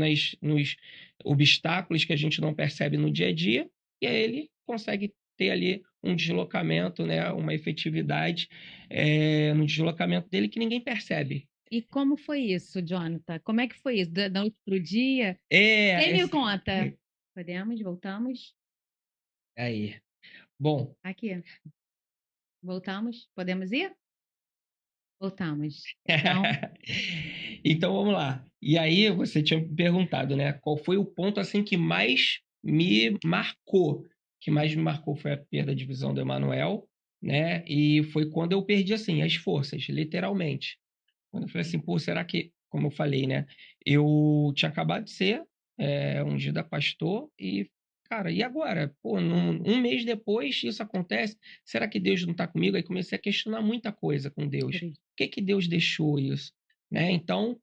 nos obstáculos que a gente não percebe no dia a dia, e aí ele consegue ter ali um deslocamento, né, uma efetividade no deslocamento dele que ninguém percebe. E como foi isso, Jonathan? Como é que foi isso? Da noite pro dia? Quem me conta? Podemos? Voltamos? Aí. Bom. Aqui. Voltamos? Podemos ir? Voltamos. Então... Então vamos lá. E aí você tinha me perguntado, né? Qual foi o ponto assim que mais me marcou? Que mais me marcou foi a perda de visão do Emanuel, né? E foi quando eu perdi assim as forças, literalmente. Quando eu falei assim, pô, será que, como eu falei, né? Eu tinha acabado de ser ungido a pastor e, cara, e agora? Pô, um mês depois isso acontece, será que Deus não está comigo? Aí comecei a questionar muita coisa com Deus. Por que Deus deixou isso? Né? Então,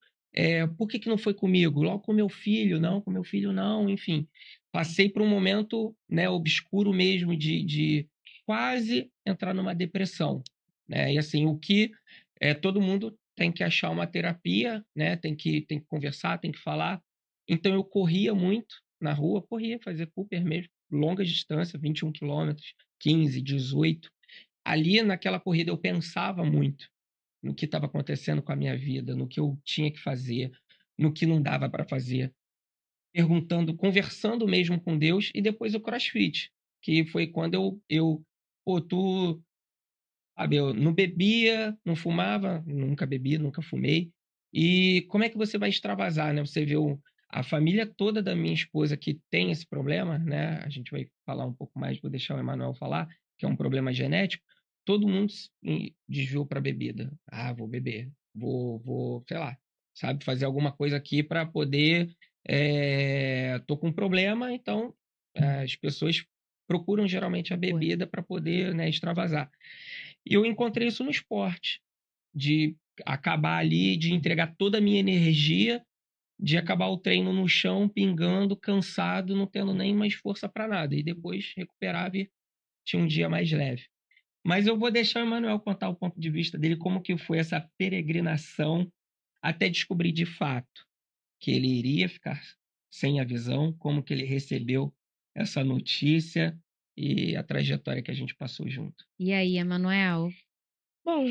por que não foi comigo? Logo com meu filho, não, com meu filho não, enfim. Passei por um momento, né, obscuro mesmo de quase entrar numa depressão. Né? E assim, o que todo mundo tem que achar uma terapia, né? Tem que conversar, tem que falar. Então eu corria muito na rua, fazia Cooper mesmo, longa distância, 21 quilômetros, 15, 18. Ali naquela corrida eu pensava muito no que estava acontecendo com a minha vida, no que eu tinha que fazer, no que não dava para fazer, perguntando, conversando mesmo com Deus, e depois o CrossFit, que foi quando sabe, eu não bebia, não fumava, nunca bebi, nunca fumei. E como é que você vai extravasar, né? Você vê a família toda da minha esposa que tem esse problema, né? A gente vai falar um pouco mais, vou deixar o Emanuel falar, que é um problema genético. Todo mundo desviou para bebida. Vou beber, vou, sei lá, sabe, fazer alguma coisa aqui para poder. Tô com um problema, então as pessoas procuram geralmente a bebida para poder, né, extravasar. E eu encontrei isso no esporte, de acabar ali, de entregar toda a minha energia, de acabar o treino no chão, pingando, cansado, não tendo nem mais força para nada. E depois recuperava e tinha um dia mais leve. Mas eu vou deixar o Emanuel contar o ponto de vista dele, como que foi essa peregrinação até descobrir de fato que ele iria ficar sem a visão, como que ele recebeu essa notícia e a trajetória que a gente passou junto. E aí, Emanuel? Bom,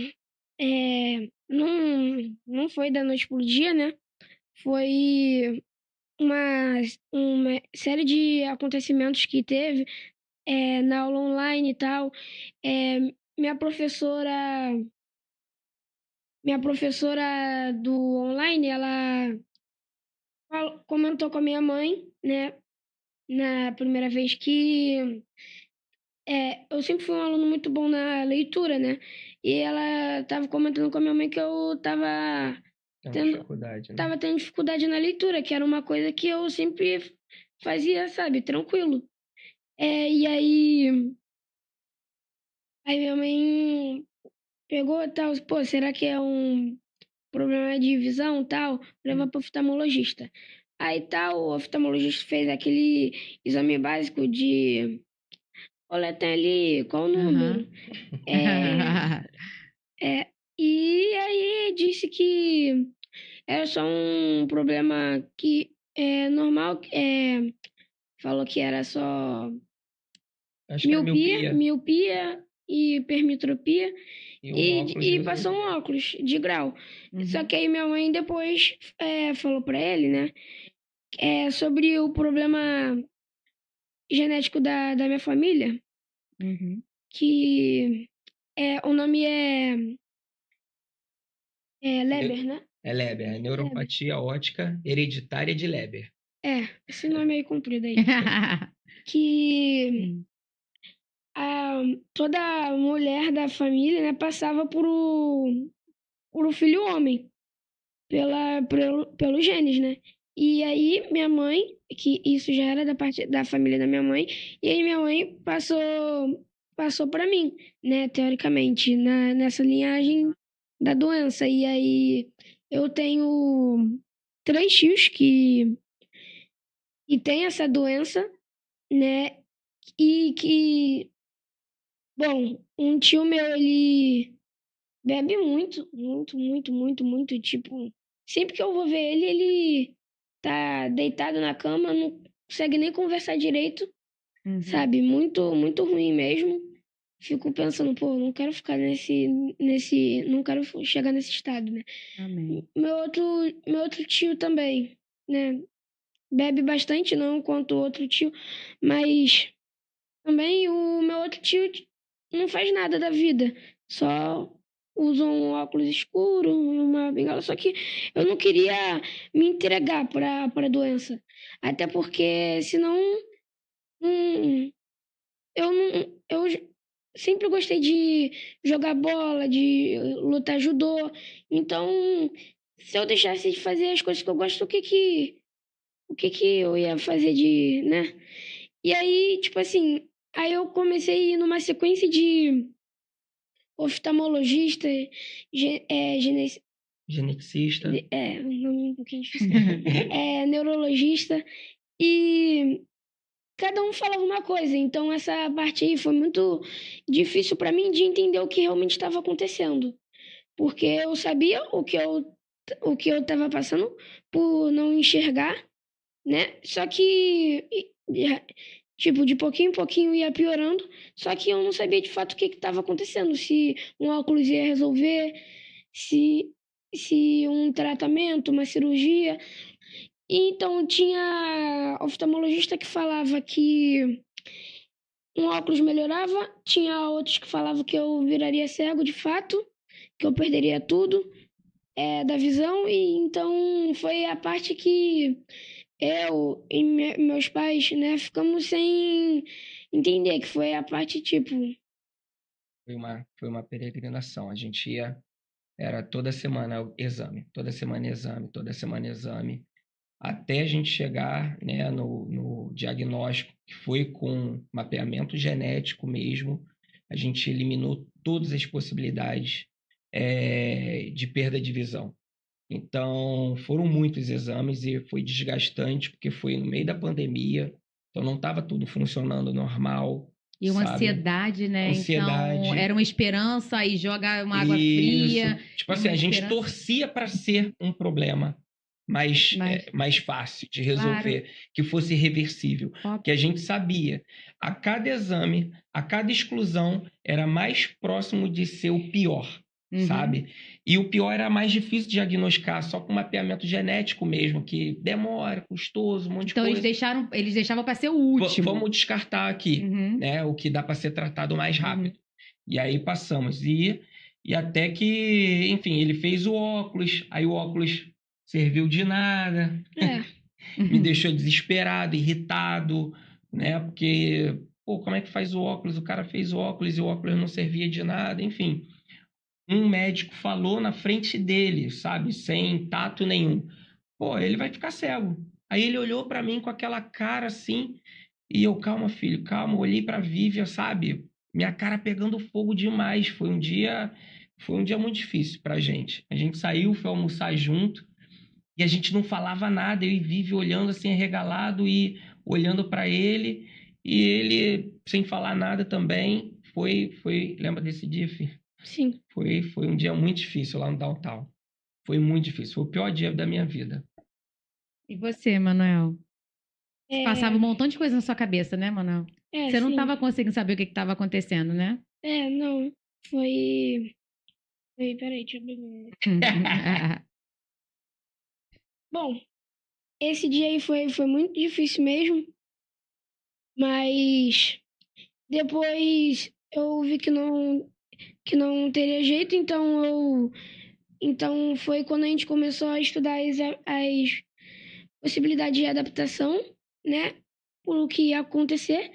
não foi da noite pro dia, né? foi uma série de acontecimentos que teve na aula online e tal. Minha professora do online, ela comentou com a minha mãe, né, na primeira vez que eu sempre fui um aluno muito bom na leitura, né? E ela tava comentando com a minha mãe que eu tava dificuldade, né? tendo dificuldade na leitura, que era uma coisa que eu sempre fazia, sabe, tranquilo. E aí minha mãe pegou e tal, pô, será que é um problema de visão e tal? Leva pro oftalmologista. Aí tal, o oftalmologista fez aquele exame básico de olha, tem ali, qual o número? E aí disse que era só um problema que é normal, falou que era só Acho que é miopia e hipermetropia e um passou um óculos de grau. Só que aí minha mãe depois falou pra ele, né, sobre o problema genético da minha família, que o nome é Leber, né? É Leber, neuropatia óptica hereditária de Leber. Esse nome aí comprido aí. Que toda mulher da família, né, passava por o filho homem, pelo genes, né? E aí minha mãe, que isso já era da parte da família da minha mãe, e aí minha mãe passou para mim, né, teoricamente, nessa linhagem da doença. E aí eu tenho 3 tios que tem essa doença, né? E que, bom, um tio meu, ele bebe muito, muito, muito, muito, muito. Tipo, sempre que eu vou ver ele tá deitado na cama, não consegue nem conversar direito, sabe? Muito, muito ruim mesmo. Fico pensando, pô, não quero ficar não quero chegar nesse estado, né? Amém. Meu outro tio também, né? Bebe bastante, não quanto o outro tio, mas também o meu outro tio não faz nada da vida, só usa um óculos escuro, uma bengala. Só que eu não queria me entregar para a doença, até porque senão eu sempre gostei de jogar bola, de lutar judô. Então, se eu deixasse de fazer as coisas que eu gosto, o que eu ia fazer né? E aí, tipo assim, aí eu comecei a ir numa sequência de oftalmologista, Geneticista. um nome um pouquinho difícil. Neurologista, e cada um falava uma coisa. Então essa parte aí foi muito difícil para mim de entender o que realmente estava acontecendo. Porque eu sabia o que eu estava passando por não enxergar, né? Só que tipo, de pouquinho em pouquinho ia piorando, só que eu não sabia de fato o que estava acontecendo, se um óculos ia resolver, se um tratamento, uma cirurgia. Então tinha oftalmologista que falava que um óculos melhorava, tinha outros que falavam que eu viraria cego de fato, que eu perderia tudo da visão, e então foi a parte que eu e meus pais, né, ficamos sem entender, que foi a parte, tipo... Foi uma peregrinação. A gente era toda semana exame, toda semana exame, toda semana exame, até a gente chegar, né, no diagnóstico, que foi com mapeamento genético mesmo. A gente eliminou todas as possibilidades de perda de visão. Então, foram muitos exames e foi desgastante, porque foi no meio da pandemia, então não estava tudo funcionando normal. E uma sabe? ansiedade, né? Ansiedade. Então, era uma esperança e joga uma água Isso. fria. Tipo assim, a gente torcia para ser um problema mais fácil de resolver, claro, que fosse reversível. Que a gente sabia, a cada exame, a cada exclusão, era mais próximo de ser o pior. sabe? E o pior era mais difícil de diagnosticar, só com mapeamento genético mesmo, que demora, custoso, um monte Então de eles coisa. deixavam para ser o último. Vamos descartar aqui, Uhum. né? O que dá para ser tratado mais rápido. E aí passamos. E até que, enfim, ele fez o óculos, aí o óculos serviu de nada, me deixou desesperado, irritado, né? Porque, pô, como é que faz o óculos? O cara fez o óculos e o óculos não servia de nada, enfim. Um médico falou na frente dele, sabe? Sem tato nenhum. Pô, ele vai ficar cego. Aí ele olhou para mim com aquela cara assim, e eu, calma, filho, calma. Olhei para Vívia, sabe? Minha cara pegando fogo demais. Foi um dia muito difícil pra gente. A gente saiu, foi almoçar junto, e a gente não falava nada. Eu e Vívia olhando assim, arregalado e olhando para ele, e ele sem falar nada também. Lembra desse dia, filho? Sim. Foi um dia muito difícil lá no Downtown. Foi muito difícil. Foi o pior dia da minha vida. E você, Manuel? Passava um montão de coisa na sua cabeça, né, Manuel? Você não estava conseguindo saber o que estava acontecendo, né? Não. Foi... Peraí, deixa eu ver. Bom, esse dia aí foi muito difícil mesmo. Mas depois eu vi que não teria jeito, então foi quando a gente começou a estudar as possibilidades de adaptação, né? Por o que ia acontecer.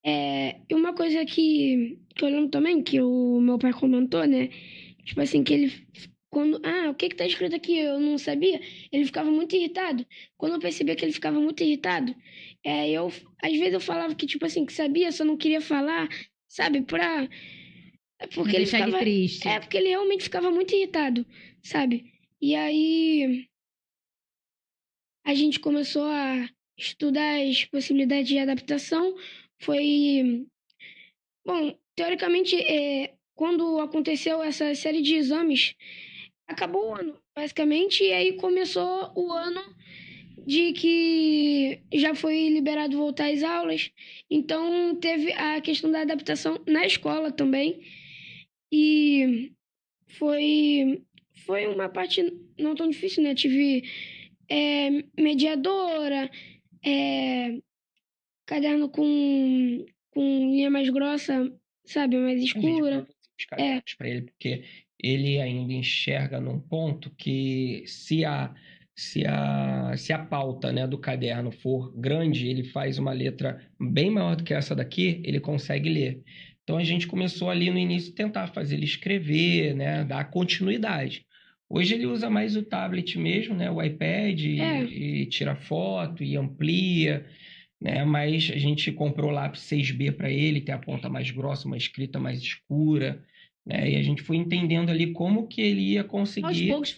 E uma coisa que eu lembro também, que o meu pai comentou, né? Tipo assim, que ele... o que tá escrito aqui? Eu não sabia. Ele ficava muito irritado. Quando eu percebia que ele ficava muito irritado, às vezes eu falava que, tipo assim, que sabia, só não queria falar, sabe? Porque ele deixar ele triste. porque ele realmente ficava muito irritado, sabe? E aí a gente começou a estudar as possibilidades de adaptação. Bom, teoricamente, quando aconteceu essa série de exames, acabou o ano, basicamente, e aí começou o ano de que já foi liberado voltar às aulas. Então, teve a questão da adaptação na escola também. E foi uma parte não tão difícil, né? Tive mediadora, caderno com linha mais grossa, sabe? Mais escura. Os cadernos para ele, porque ele ainda enxerga num ponto que se a pauta, né, do caderno for grande, ele faz uma letra bem maior do que essa daqui, ele consegue ler. Então a gente começou ali no início a tentar fazer ele escrever, né, dar continuidade. Hoje ele usa mais o tablet mesmo, né, o iPad, e tira foto e amplia, né? Mas a gente comprou lápis 6B para ele, tem a ponta mais grossa, uma escrita mais escura, né? E a gente foi entendendo ali como que ele ia conseguir. Aos poucos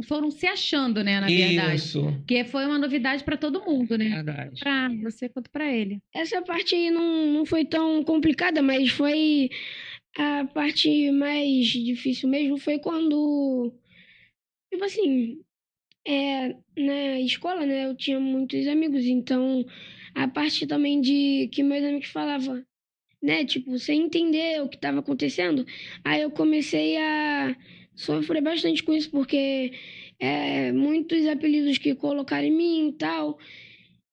foram se achando, né, na verdade. Isso. Porque foi uma novidade para todo mundo, né? Verdade. Para você quanto para ele. Essa parte aí não foi tão complicada, mas foi a parte mais difícil mesmo, foi quando, tipo assim, na escola, né, eu tinha muitos amigos, então a parte também de que meus amigos falavam, né, tipo, sem entender o que estava acontecendo, aí eu comecei a sofrer bastante com isso, porque muitos apelidos que colocaram em mim e tal,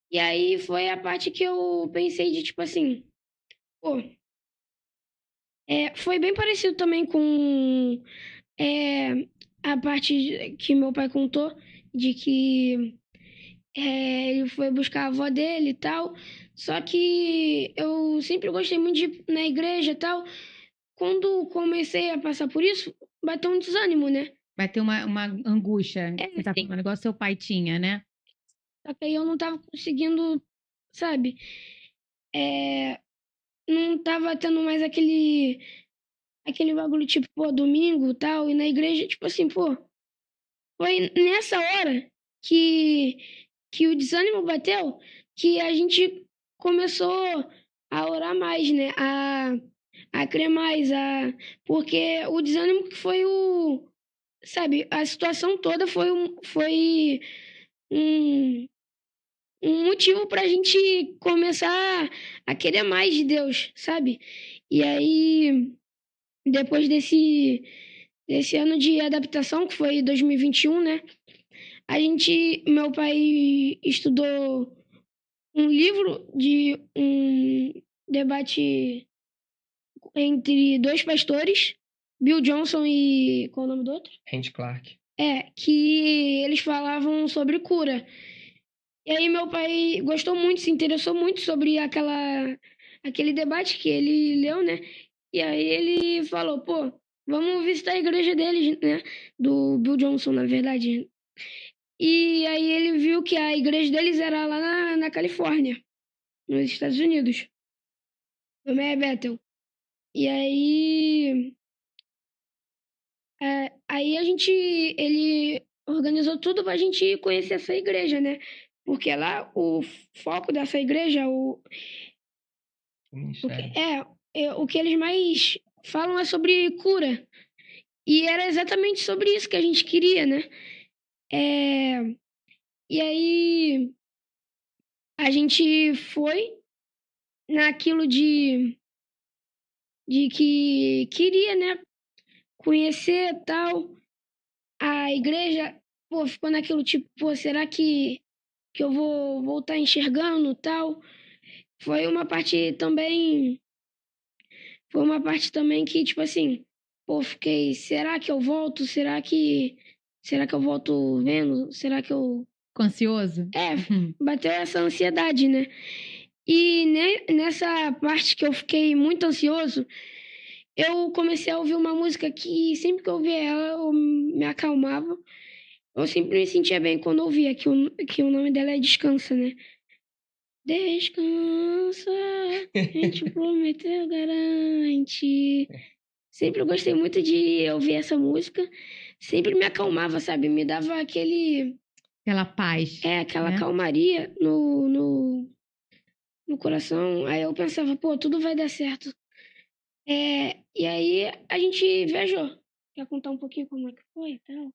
e aí foi a parte que eu pensei de, tipo assim, pô, foi bem parecido também com a parte que meu pai contou, de que ele foi buscar a avó dele e tal. Só que eu sempre gostei muito de ir na igreja e tal. Quando comecei a passar por isso, bateu um desânimo, né? Bateu uma angústia. Você tá falando igual seu pai tinha, né? Só que aí eu não tava conseguindo, sabe? Não tava tendo mais aquele bagulho, tipo, pô, domingo e tal, e na igreja, tipo assim, pô. Foi nessa hora que o desânimo bateu, que a gente começou a orar mais, né? A crer mais, porque o desânimo que foi sabe, a situação toda foi um motivo pra gente começar a querer mais de Deus, sabe? E aí, depois desse ano de adaptação, que foi 2021, né? Meu pai estudou um livro de um debate entre dois pastores, Bill Johnson e... qual é o nome do outro? Randy Clark. Que eles falavam sobre cura. E aí meu pai gostou muito, se interessou muito sobre aquele debate que ele leu, né? E aí ele falou, pô, vamos visitar a igreja deles, né? Do Bill Johnson, na verdade. E aí ele viu que a igreja deles era lá na Califórnia, nos Estados Unidos. O nome é Bethel. E aí... aí ele organizou tudo pra gente conhecer essa igreja, né? Porque lá o foco dessa igreja, o que eles mais falam é sobre cura. E era exatamente sobre isso que a gente queria, né? E aí a gente foi naquilo de que queria, né? Conhecer tal. A igreja, pô, ficou naquilo tipo, pô, será que eu vou voltar enxergando tal? Foi uma parte também que, tipo assim, pô, fiquei, será que eu volto? Será que eu volto vendo? Será que eu... Ficou ansioso? Bateu essa ansiedade, né? E nessa parte que eu fiquei muito ansioso, eu comecei a ouvir uma música que sempre que eu ouvia ela, eu me acalmava. Eu sempre me sentia bem quando eu ouvia, que o nome dela é Descansa, né? Descansa, a gente prometeu, garante. Sempre gostei muito de ouvir essa música. Sempre me acalmava, sabe? Me dava aquela paz. Aquela calmaria no coração. Aí eu pensava, pô, tudo vai dar certo. E aí a gente viajou. Quer contar um pouquinho como é que foi e tal?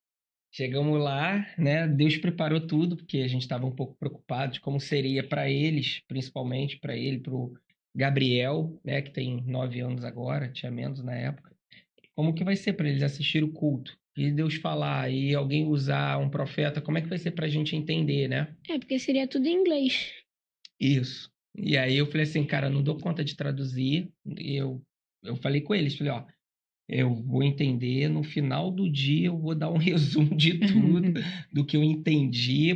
Chegamos lá, né? Deus preparou tudo, porque a gente estava um pouco preocupado de como seria para eles, principalmente para ele, para o Gabriel, né? Que tem 9 anos agora, tinha menos na época. Como que vai ser para eles assistir o culto? E Deus falar, e alguém usar um profeta, como é que vai ser para a gente entender, né? Porque seria tudo em inglês. Isso. E aí eu falei assim, cara, não dou conta de traduzir. E eu falei com eles, falei, ó, eu vou entender, no final do dia eu vou dar um resumo de tudo, do que eu entendi,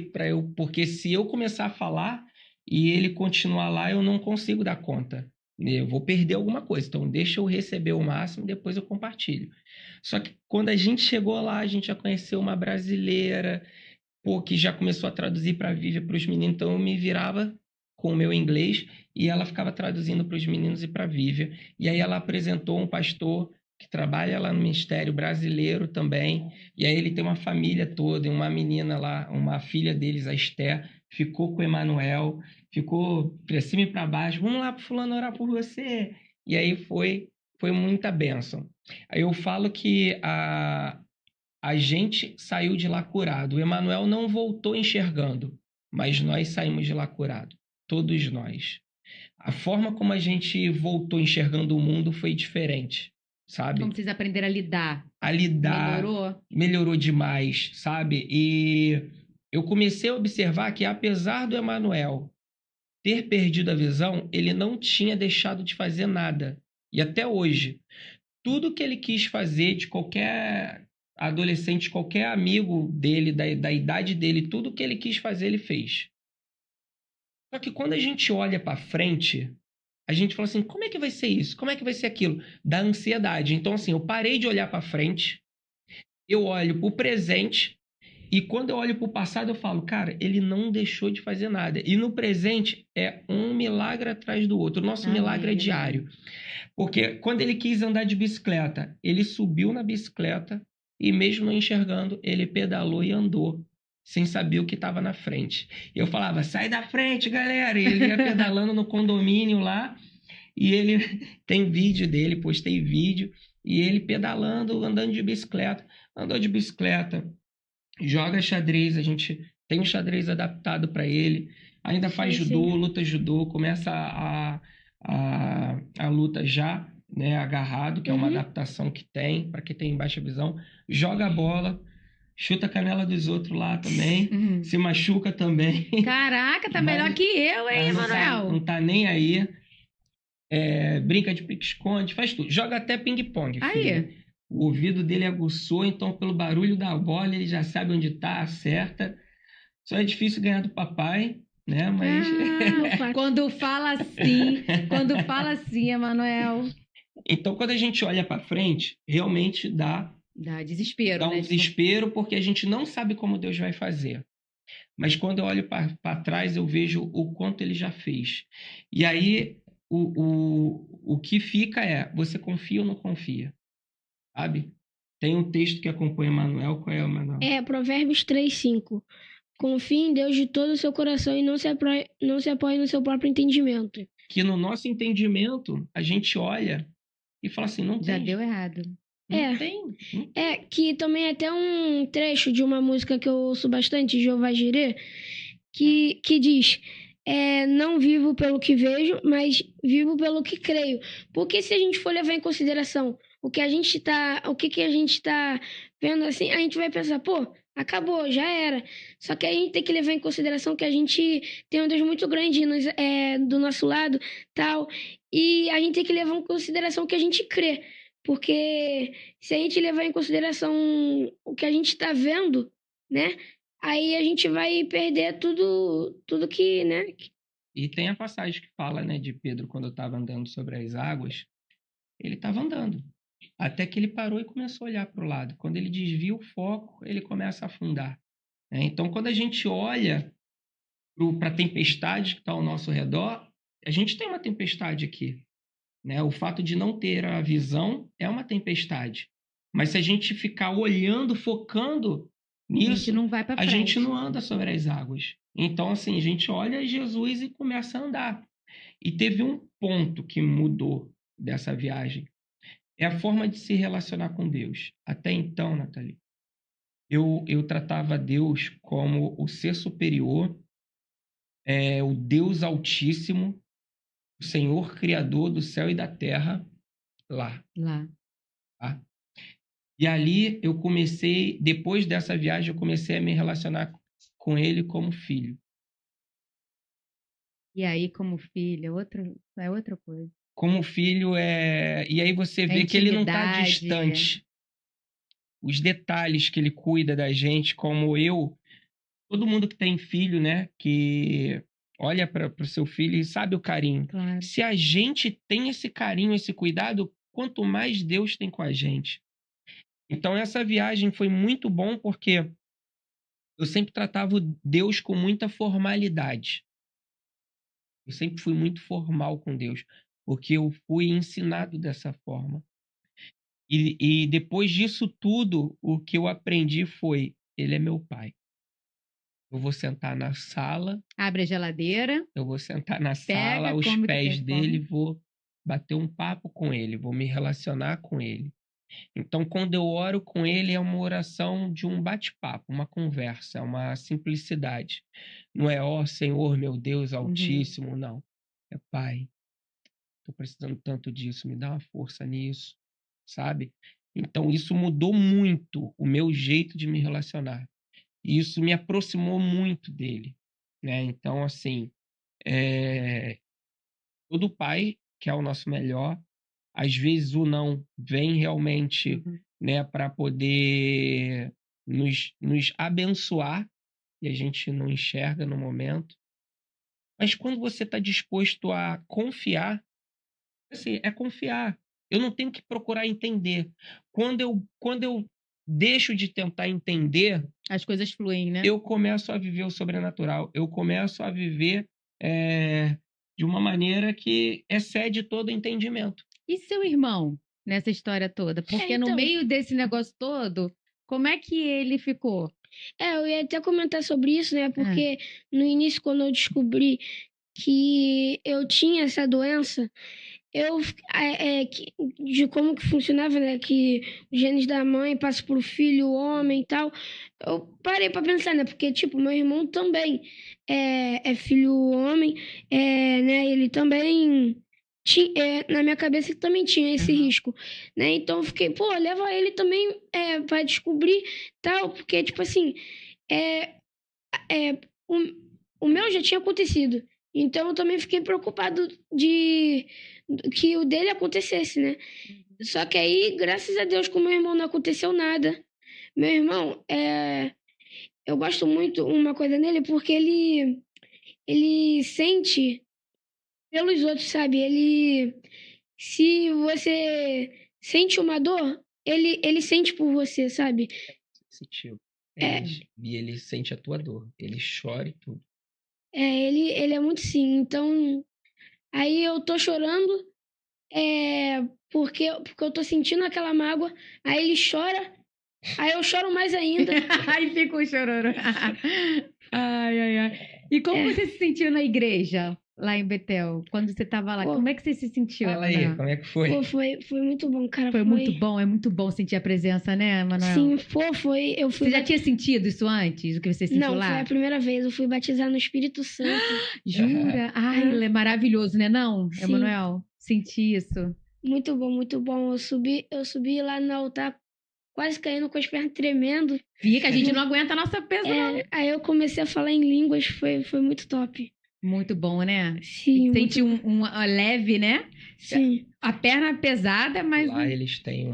porque se eu começar a falar e ele continuar lá, eu não consigo dar conta. Eu vou perder alguma coisa, então deixa eu receber o máximo, depois eu compartilho. Só que quando a gente chegou lá, a gente já conheceu uma brasileira, que já começou a traduzir para a Vívia, para os meninos, então eu me virava com o meu inglês e ela ficava traduzindo para os meninos e para a Vívia. E aí ela apresentou um pastor que trabalha lá no Ministério Brasileiro também, e aí ele tem uma família toda, e uma menina lá, uma filha deles, a Esther, ficou com o Emanuel, ficou para cima e para baixo, vamos lá para fulano orar por você. E aí foi muita bênção. Aí eu falo que a gente saiu de lá curado. O Emanuel não voltou enxergando, mas nós saímos de lá curado. Todos nós. A forma como a gente voltou enxergando o mundo foi diferente, sabe? Como vocês aprenderam a lidar? A lidar. Melhorou? Melhorou demais, sabe? E eu comecei a observar que, apesar do Emanuel ter perdido a visão, ele não tinha deixado de fazer nada. E até hoje, tudo que ele quis fazer, de qualquer adolescente, qualquer amigo dele, da idade dele, tudo que ele quis fazer, ele fez. Só que quando a gente olha para frente, a gente fala assim, como é que vai ser isso? Como é que vai ser aquilo? Da ansiedade. Então, assim, eu parei de olhar para frente, eu olho para o presente, e quando eu olho para o passado, eu falo, cara, ele não deixou de fazer nada. E no presente é um milagre atrás do outro. O nosso milagre é diário. Porque quando ele quis andar de bicicleta, ele subiu na bicicleta e mesmo não enxergando, ele pedalou e andou, sem saber o que estava na frente. Eu falava, sai da frente, galera! E ele ia pedalando no condomínio lá, e ele tem vídeo dele, postei vídeo, e ele pedalando, andando de bicicleta. Andou de bicicleta, joga xadrez, a gente tem um xadrez adaptado para ele, ainda faz judô, luta judô, começa a luta já né, agarrado, que é uma Uhum. adaptação que tem, para quem tem baixa visão, joga a bola, chuta a canela dos outros lá também, se machuca também. Caraca, tá Mas- melhor que eu, hein, Mas Emanuel? não tá nem aí. Brinca de pique-esconde, faz tudo. Joga até ping-pong, filho. Aí. O ouvido dele aguçou, então pelo barulho da bola ele já sabe onde tá, acerta. Só é difícil ganhar do papai, né? Mas Ah, quando fala assim, Emanuel. então quando a gente olha para frente, realmente dá Dá desespero, um né? desespero porque a gente não sabe como Deus vai fazer. Mas quando eu olho para trás, eu vejo o quanto ele já fez. E aí o que fica é, você confia ou não confia? Sabe? Tem um texto que acompanha Manuel. Qual é o Manuel? Provérbios 3:5. Confie em Deus de todo o seu coração e não se apoie no seu próprio entendimento. Que no nosso entendimento, a gente olha e fala assim, não Já tem. deu errado. Não tem. Que também é até um trecho de uma música que eu ouço bastante, Jeová Jireh, que diz: não vivo pelo que vejo, mas vivo pelo que creio. Porque se a gente for levar em consideração o que a gente tá vendo assim, a gente vai pensar, pô, acabou, já era. Só que a gente tem que levar em consideração que a gente tem um Deus muito grande do nosso lado, tal, e a gente tem que levar em consideração que a gente crê. Porque se a gente levar em consideração o que a gente está vendo, né? Aí a gente vai perder tudo que, né? E tem a passagem que fala, né, de Pedro quando estava andando sobre as águas. Ele estava andando. Até que ele parou e começou a olhar para o lado. Quando ele desvia o foco, ele começa a afundar. Então, quando a gente olha para a tempestade que está ao nosso redor, a gente tem uma tempestade aqui. Né? O fato de não ter a visão é uma tempestade. Mas se a gente ficar olhando, focando nisso, A gente não vai pra a frente. gente não anda sobre as águas. Então, assim, a gente olha Jesus e começa a andar. E teve um ponto que mudou dessa viagem. É a forma de se relacionar com Deus. Até então, Nathalie, eu tratava Deus como o ser superior, o Deus Altíssimo, o Senhor Criador do céu e da terra, lá. Tá? E ali eu comecei, depois dessa viagem, eu comecei a me relacionar com ele como filho. E aí, como filho, é outra coisa. Como filho E aí você vê que ele não está distante. Os detalhes que ele cuida da gente, como eu. Todo mundo que tem filho, né? Que olha para o seu filho e sabe o carinho. Claro. Se a gente tem esse carinho, esse cuidado, quanto mais Deus tem com a gente. Então, essa viagem foi muito bom porque eu sempre tratava Deus com muita formalidade. Eu sempre fui muito formal com Deus, porque eu fui ensinado dessa forma. E depois disso tudo, o que eu aprendi foi: ele é meu pai. Eu vou sentar na sala. Abre a geladeira. Eu vou sentar na sala, aos pés dele, vou bater um papo com ele, vou me relacionar com ele. Então, quando eu oro com ele, é uma oração de um bate-papo, uma conversa, uma simplicidade. Não é, ó Senhor, meu Deus Altíssimo, não. É Pai, estou precisando tanto disso, me dá uma força nisso, sabe? Então, isso mudou muito o meu jeito de me relacionar. E isso me aproximou muito dele, né? Então, assim, todo pai quer o nosso melhor. Às vezes o não vem realmente, né, para poder nos abençoar e a gente não enxerga no momento. Mas quando você está disposto a confiar, assim, é confiar. Eu não tenho que procurar entender. Quando eu deixo de tentar entender, as coisas fluem, né? Eu começo a viver o sobrenatural. Eu começo a viver de uma maneira que excede todo entendimento. E seu irmão nessa história toda? Porque no meio desse negócio todo, como é que ele ficou? Eu ia até comentar sobre isso, né? Porque no início, quando eu descobri que eu tinha essa doença, de como que funcionava, né? Que os genes da mãe passam pro filho, o homem e tal. Eu parei pra pensar, né? Porque, tipo, meu irmão também é filho homem, né? Ele também na minha cabeça que também tinha esse risco, né? Então eu fiquei, pô, leva ele também pra descobrir tal, porque, tipo assim, o meu já tinha acontecido. Então eu também fiquei preocupado de que o dele acontecesse, né? Só que aí, graças a Deus, com meu irmão não aconteceu nada. Meu irmão, eu gosto muito uma coisa nele porque ele sente pelos outros, sabe? Se você sente uma dor, ele sente por você, sabe? Sentiu. É. E ele sente a tua dor. Ele chora e tudo. Ele é muito sim. Então, aí eu tô chorando, porque eu tô sentindo aquela mágoa. Aí ele chora, aí eu choro mais ainda. Aí fica o chororô. Ai. E como você se sentiu na igreja, lá em Betel? Quando você tava lá, Pô, como é que você se sentiu, Fala aí, Emanuel? como é que foi? Pô, foi muito bom, cara. Foi muito bom, é muito bom sentir a presença, né, Emanuel? Sim, pô, foi. Eu fui Você já tinha sentido isso antes, o que você sentiu Não, lá? foi a primeira vez. Eu fui batizar no Espírito Santo. Jura? Ai, ele é maravilhoso, né, não, Sim. Emanuel? Senti isso. Muito bom, muito bom. Eu subi lá no altar, quase caindo com as pernas tremendo. Fica, a gente não aguenta a nossa peso, não. Aí eu comecei a falar em línguas, foi muito top. Muito bom, né? Sim, Sente um leve, né? sim. A perna pesada, mas... Lá eles têm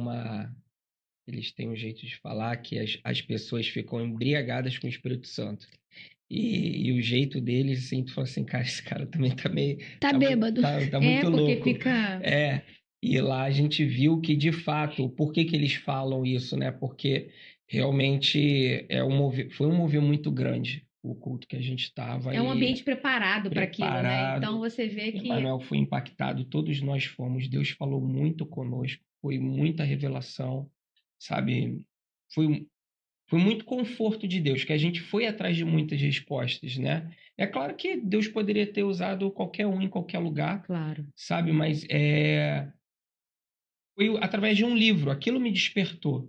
um jeito de falar que as pessoas ficam embriagadas com o Espírito Santo. E o jeito deles, assim, tu fala assim, cara, esse cara também tá meio... Tá bêbado. Tá muito porque louco. fica... E lá a gente viu que, de fato, por que eles falam isso, né? Porque realmente foi um movimento muito grande, o culto que a gente estava. É um ambiente preparado para aquilo, né? Então você vê que... Emanuel foi impactado, todos nós fomos. Deus falou muito conosco, foi muita revelação, sabe? Foi muito conforto de Deus, que a gente foi atrás de muitas respostas, né? É claro que Deus poderia ter usado qualquer um em qualquer lugar, Claro. sabe? Mas foi através de um livro, aquilo me despertou.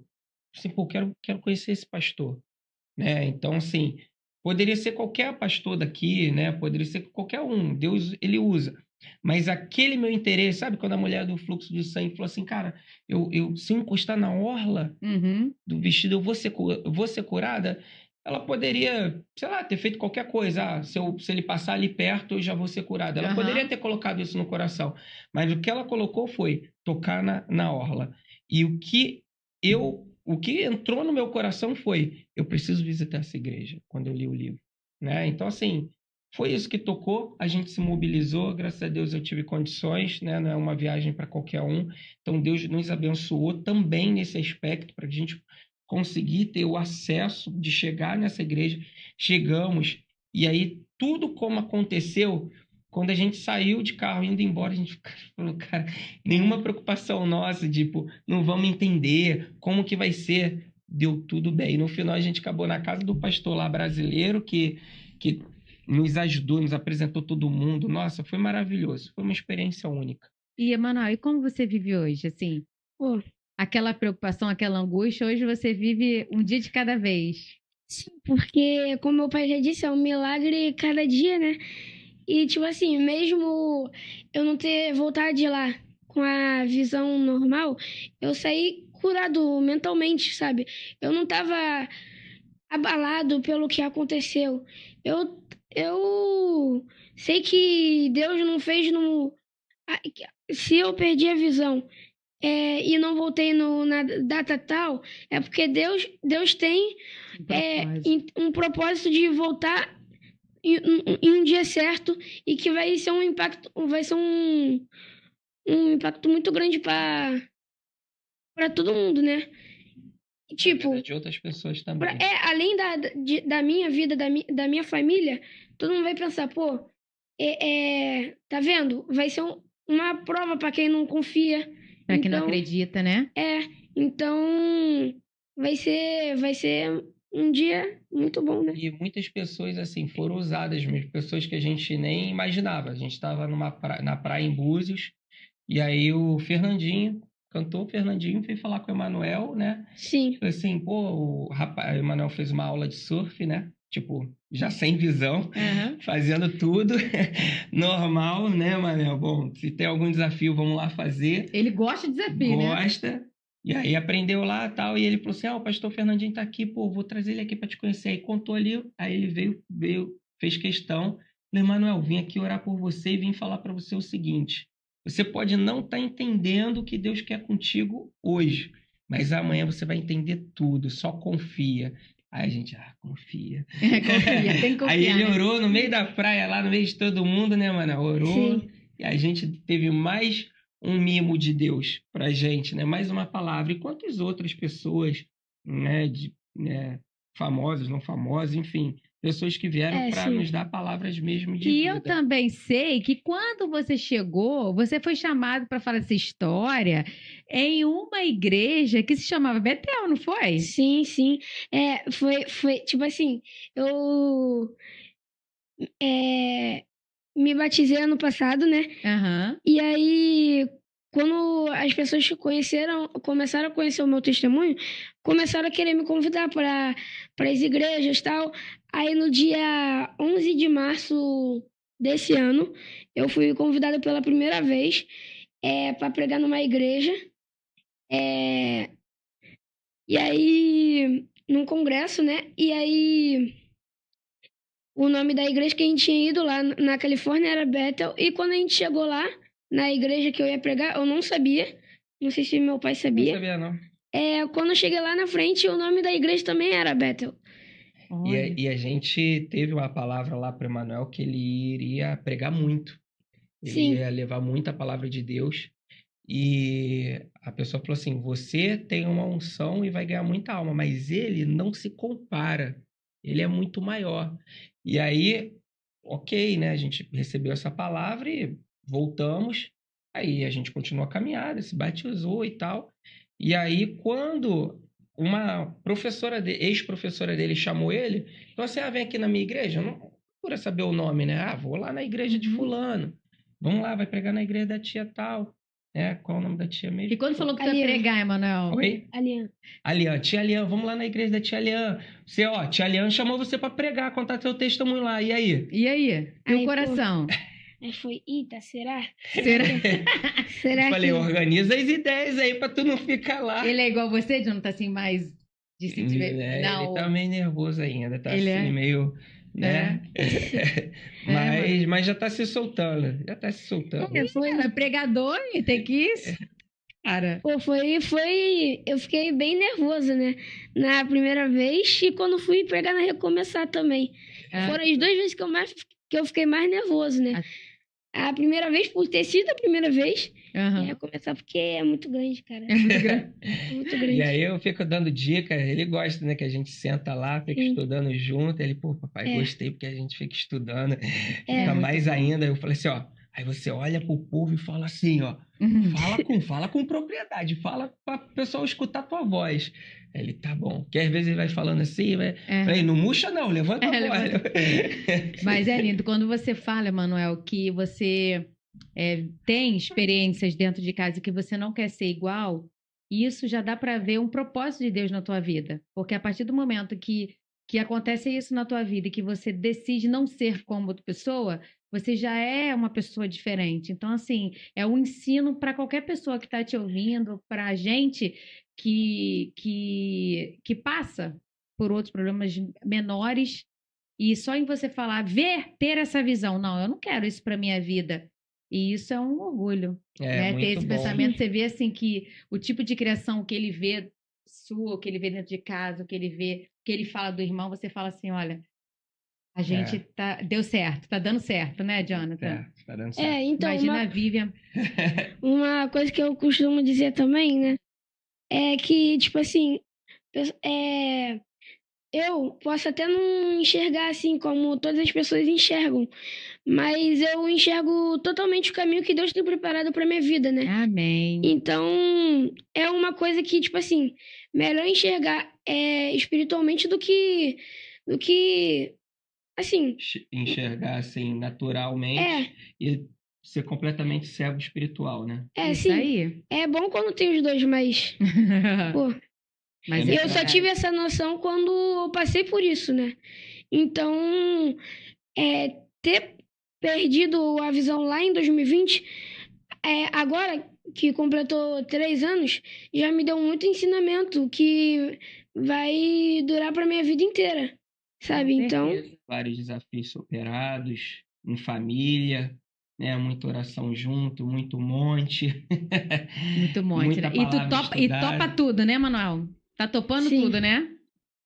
Assim, pô, quero conhecer esse pastor, né? Então, assim, poderia ser qualquer pastor daqui, né? Poderia ser qualquer um. Deus, ele usa. Mas aquele meu interesse, sabe? Quando a mulher do fluxo de sangue falou assim, cara, se eu encostar na orla do vestido, eu vou ser curada. Ela poderia, sei lá, ter feito qualquer coisa. Se ele passar ali perto, eu já vou ser curada. Ela poderia ter colocado isso no coração. Mas o que ela colocou foi tocar na orla. E o que entrou no meu coração foi, eu preciso visitar essa igreja, quando eu li o livro, né? Então, assim, foi isso que tocou, a gente se mobilizou, graças a Deus eu tive condições, né? Não é uma viagem para qualquer um, então Deus nos abençoou também nesse aspecto, para a gente conseguir ter o acesso de chegar nessa igreja. Chegamos, e aí tudo como aconteceu, quando a gente saiu de carro, indo embora, a gente falou, cara, nenhuma preocupação nossa, tipo, não vamos entender como que vai ser. Deu tudo bem. No final, a gente acabou na casa do pastor lá brasileiro, que nos ajudou, nos apresentou todo mundo. Nossa, foi maravilhoso. Foi uma experiência única. E, Emanuel, e como você vive hoje, assim? Pô, aquela preocupação, aquela angústia, hoje você vive um dia de cada vez. sim, porque, como meu pai já disse, é um milagre cada dia, né? E, tipo assim, mesmo eu não ter voltado de lá com a visão normal, eu saí curado mentalmente, sabe? Eu não tava abalado pelo que aconteceu. Eu sei que Deus não fez no... Se eu perdi a visão e não voltei na data tal, é porque Deus tem um propósito de voltar em um dia certo e que vai ser um impacto muito grande para todo mundo, né? Tipo, de outras pessoas também. Além da minha vida, da minha família, todo mundo vai pensar, pô, tá vendo? Vai ser uma prova para quem não confia. Para quem não acredita, né? Então vai ser um dia muito bom, né? E muitas pessoas, assim, foram usadas mesmo, pessoas que a gente nem imaginava. A gente estava na praia em Búzios, e aí o cantor Fernandinho, veio falar com o Emanuel, né? Sim. Assim, pô, o Emanuel fez uma aula de surf, né? tipo, já sem visão, Aham. fazendo tudo normal, né, Manel? Bom, se tem algum desafio, vamos lá fazer. Ele gosta de desafio, né? Gosta. E aí aprendeu lá e tal. E ele falou assim: o pastor Fernandinho tá aqui, pô, vou trazer ele aqui para te conhecer. Aí contou ali, aí ele veio, fez questão. Falei, Manuel, vim aqui orar por você e vim falar para você o seguinte: você pode não estar entendendo o que Deus quer contigo hoje, mas amanhã você vai entender tudo, só confia. Aí a gente, confia. Confia, tem que confiar. Aí ele né? orou no meio da praia, lá no meio de todo mundo, né, mano? Orou. Sim. E a gente teve mais um mimo de Deus pra gente, né? Mais uma palavra. E quantas outras pessoas, né, famosas, não famosas, enfim, pessoas que vieram para sim. nos dar palavras mesmo de E vida. eu também sei que quando você chegou, você foi chamado para falar essa história em uma igreja que se chamava Betel, não foi? Sim, sim. Foi tipo assim, eu me batizei ano passado, né? Aham. E aí, quando as pessoas começaram a conhecer o meu testemunho, começaram a querer me convidar para as igrejas e tal. Aí, no dia 11 de março desse ano, eu fui convidada pela primeira vez para pregar numa igreja. E aí, num congresso, né? E aí, o nome da igreja que a gente tinha ido lá na Califórnia era Bethel. E quando a gente chegou lá, na igreja que eu ia pregar, eu não sabia. Não sei se meu pai Não sabia. sabia, não. Quando eu cheguei lá na frente, o nome da igreja também era Bethel. Olha. E a gente teve uma palavra lá para Emanuel que ele iria pregar muito. Ele Sim. ia levar muita palavra de Deus. E a pessoa falou assim: você tem uma unção e vai ganhar muita alma, mas ele não se compara. Ele é muito maior. E aí, ok, né? A gente recebeu essa palavra e voltamos. Aí a gente continuou a caminhada, se batizou e tal. E aí, quando uma professora, ex-professora dele chamou ele, falou assim: vem aqui na minha igreja. Não procura saber o nome, né? Vou lá na igreja de fulano. Vamos lá, vai pregar na igreja da tia tal. Qual é o nome da tia mesmo? E quando falou que tu ia Alian. pregar, Emanuel? Oi? Alian. Tia Alian, vamos lá na igreja da tia Alian. Tia Alian chamou você para pregar, contar teu testemunho lá. E aí? E aí? E Aí, o coração? Aí foi, eita, será? Será? Será Eu falei, que... organiza as ideias aí pra tu não ficar lá. Ele é igual você, Jonathan, assim, mais de se tiver... Ele tá meio nervoso ainda, tá Ele assim, é? meio, né? Mas já tá se soltando, É pregador e tem que... Cara... Pô, eu fiquei bem nervosa, né? Na primeira vez e quando fui pregar na Recomeçar também. Foram as 2 vezes que eu fiquei mais nervoso, né? A primeira vez, por ter sido a primeira vez, Uhum. e Recomeçar porque é muito grande, cara. É muito grande. É muito grande. E aí eu fico dando dica, ele gosta, né, que a gente senta lá, fica estudando junto. Ele, pô, papai, gostei porque a gente fica estudando, fica mais ainda. Eu falei assim, aí você olha pro povo e fala assim, fala com propriedade, fala para o pessoal escutar a tua voz. Aí ele, tá bom. Porque às vezes ele vai falando assim, falei, não murcha não, levanta a voz. Mas é lindo, quando você fala, Emanuel, que você tem experiências dentro de casa e que você não quer ser igual, isso já dá para ver um propósito de Deus na tua vida. Porque a partir do momento que acontece isso na tua vida e que você decide não ser como outra pessoa, você já é uma pessoa diferente. Então, assim, é um ensino para qualquer pessoa que está te ouvindo, para a gente que passa por outros problemas menores, e só em você falar, ter essa visão, não, eu não quero isso para minha vida. E isso é um orgulho, né? Ter esse pensamento, você vê assim que o tipo de criação que ele vê sua, o que ele vê dentro de casa, o que ele vê, o que ele fala do irmão, você fala assim, olha, a gente deu certo, tá dando certo, né, Jonathan? Tá dando certo. Então, imagina a Vivian. Uma coisa que eu costumo dizer também, né, é que, tipo assim, eu posso até não enxergar assim como todas as pessoas enxergam, mas eu enxergo totalmente o caminho que Deus tem preparado para minha vida, né? Amém. Então, é uma coisa que, tipo assim, melhor enxergar espiritualmente do que assim... Enxergar, assim, naturalmente e ser completamente cego espiritual, né? Isso sim. aí. É bom quando tem os dois, mas... Pô, Mas eu só tive essa noção quando eu passei por isso, né? Então, ter perdido a visão lá em 2020, agora que completou 3 anos, já me deu muito ensinamento que vai durar para minha vida inteira, sabe? Então, Vários desafios superados, em família, né? Muita oração junto, muito monte. Muito monte, Muita né? E tu palavra topa estudada. tudo, né, Manuel? Tá topando Sim. tudo, né?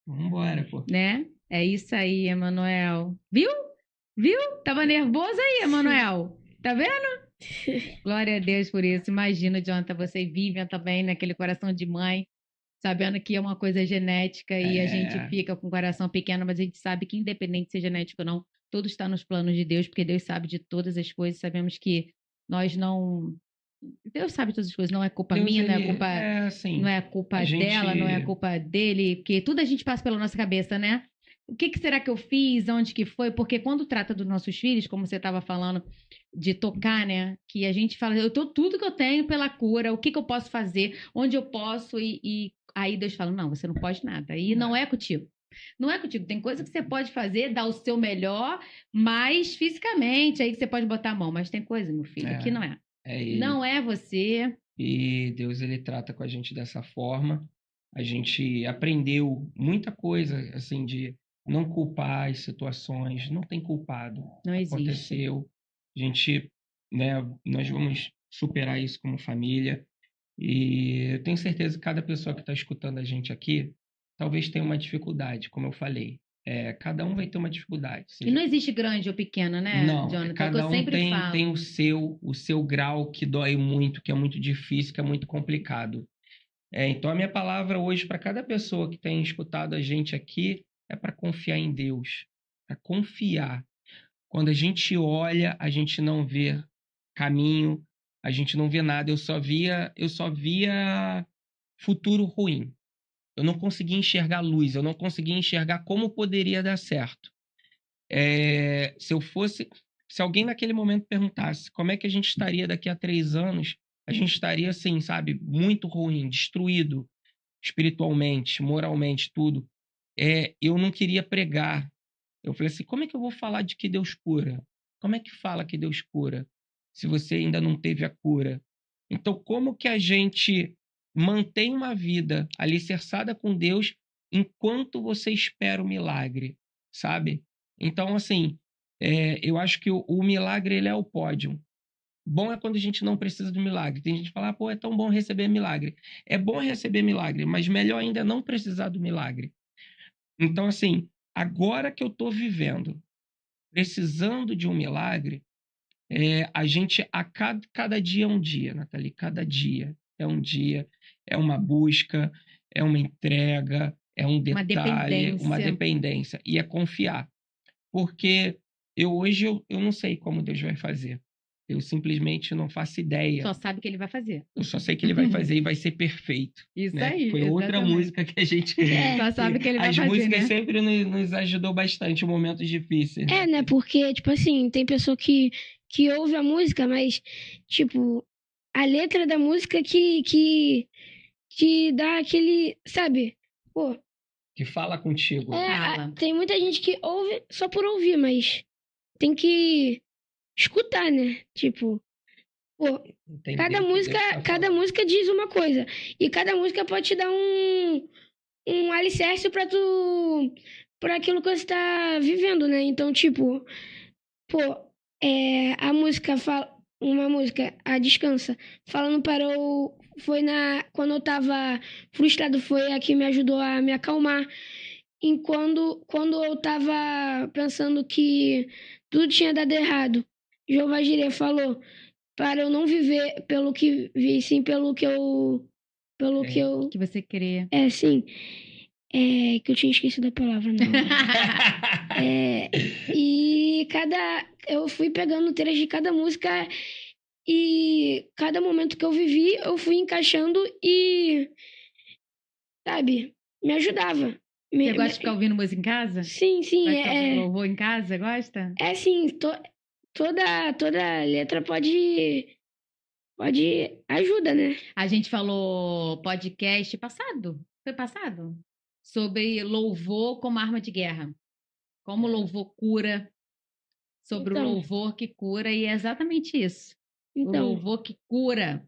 Vambora, pô. Né? É isso aí, Emanuel. Viu? Tava nervoso aí, Emanuel. Tá vendo? Glória a Deus por isso. Imagina, Jonathan, você e Vivian também, naquele coração de mãe, sabendo que é uma coisa genética e a gente fica com o coração pequeno, mas a gente sabe que, independente de ser genético ou não, tudo está nos planos de Deus, porque Deus sabe de todas as coisas. Sabemos que nós não. Deus sabe de todas as coisas, não é culpa Deus, minha, não é ele- culpa, assim, não é culpa a gente- dela, não é culpa dele, porque tudo a gente passa pela nossa cabeça, né? O que será que eu fiz? Onde que foi? Porque quando trata dos nossos filhos, como você estava falando, de tocar, né? Que a gente fala, eu tô tudo que eu tenho pela cura, o que eu posso fazer, onde eu posso, e aí Deus fala, não, você não pode nada. E não é contigo. Não é contigo. Tem coisa que você pode fazer, dar o seu melhor, mas fisicamente, aí que você pode botar a mão. Mas tem coisa, meu filho, que não é. É ele. Não é você. E Deus, ele trata com a gente dessa forma. A gente aprendeu muita coisa, assim, de não culpar as situações. Não tem culpado. Não existe. Aconteceu. A gente, né, nós vamos superar isso como família. E eu tenho certeza que cada pessoa que está escutando a gente aqui, talvez tenha uma dificuldade, como eu falei. Cada um vai ter uma dificuldade. E não existe grande ou pequeno, né, Não, Jonathan? cada É o que eu sempre tem, falo. tem o seu grau que dói muito, que é muito difícil, que é muito complicado. Então, a minha palavra hoje para cada pessoa que tem escutado a gente aqui é para confiar em Deus. Para confiar. Quando a gente olha, a gente não vê caminho, a gente não vê nada. Eu só via futuro ruim. Eu não conseguia enxergar luz, eu não conseguia enxergar como poderia dar certo. Se alguém naquele momento perguntasse como é que a gente estaria daqui a 3 anos, a gente estaria assim, sabe, muito ruim, destruído espiritualmente, moralmente, tudo. Eu não queria pregar. Eu falei assim, como é que eu vou falar de que Deus cura? Como é que fala que Deus cura se você ainda não teve a cura? Então, como que a gente mantém uma vida alicerçada com Deus enquanto você espera o milagre, sabe? Então, assim, eu acho que o milagre, ele é o pódio. Bom é quando a gente não precisa do milagre. Tem gente que fala, pô, é tão bom receber milagre. É bom receber milagre, mas melhor ainda é não precisar do milagre. Então, assim, agora que eu estou vivendo, precisando de um milagre, a gente, cada dia é um dia, Nathalie, cada dia é um dia, é uma busca, é uma entrega, é um detalhe, uma dependência. E é confiar. Porque hoje eu não sei como Deus vai fazer. Eu simplesmente não faço ideia. Só sabe que ele vai fazer. Eu só sei que ele vai fazer e vai ser perfeito. Isso né? aí. Foi outra exatamente. música que a gente. Só sabe que ele vai As fazer, músicas né? sempre nos ajudou bastante em momentos difíceis. né? Porque, tipo assim, tem pessoa que ouve a música, mas, tipo, a letra da música que dá aquele, sabe? Pô, Que fala contigo. Fala. tem muita gente que ouve só por ouvir, mas tem que escutar, né? Tipo, pô, Entender cada o que Deus música, tá cada falando. música diz uma coisa. E cada música pode te dar um alicerce pra aquilo que você tá vivendo, né? Então, tipo, pô, a música fala. Uma música, a Descansa, falando parou. Quando eu tava frustrado, foi a que me ajudou a me acalmar. E quando eu tava pensando que tudo tinha dado errado, Jeová Jireh falou para eu não viver pelo que vi, sim pelo que eu. Que você crê. Sim. Que eu tinha esquecido a palavra, não. E eu fui pegando trechos de cada música e cada momento que eu vivi, eu fui encaixando e, sabe, me ajudava. Você gosta de ficar ouvindo música em casa? Sim. Gosta de ficar ouvindo louvor em casa? Gosta? Sim. Toda letra pode ajuda, né? A gente falou podcast passado. Foi passado? Sobre louvor como arma de guerra. Como o louvor cura, sobre o Então. louvor que cura, e é exatamente isso. O Então, louvor que cura,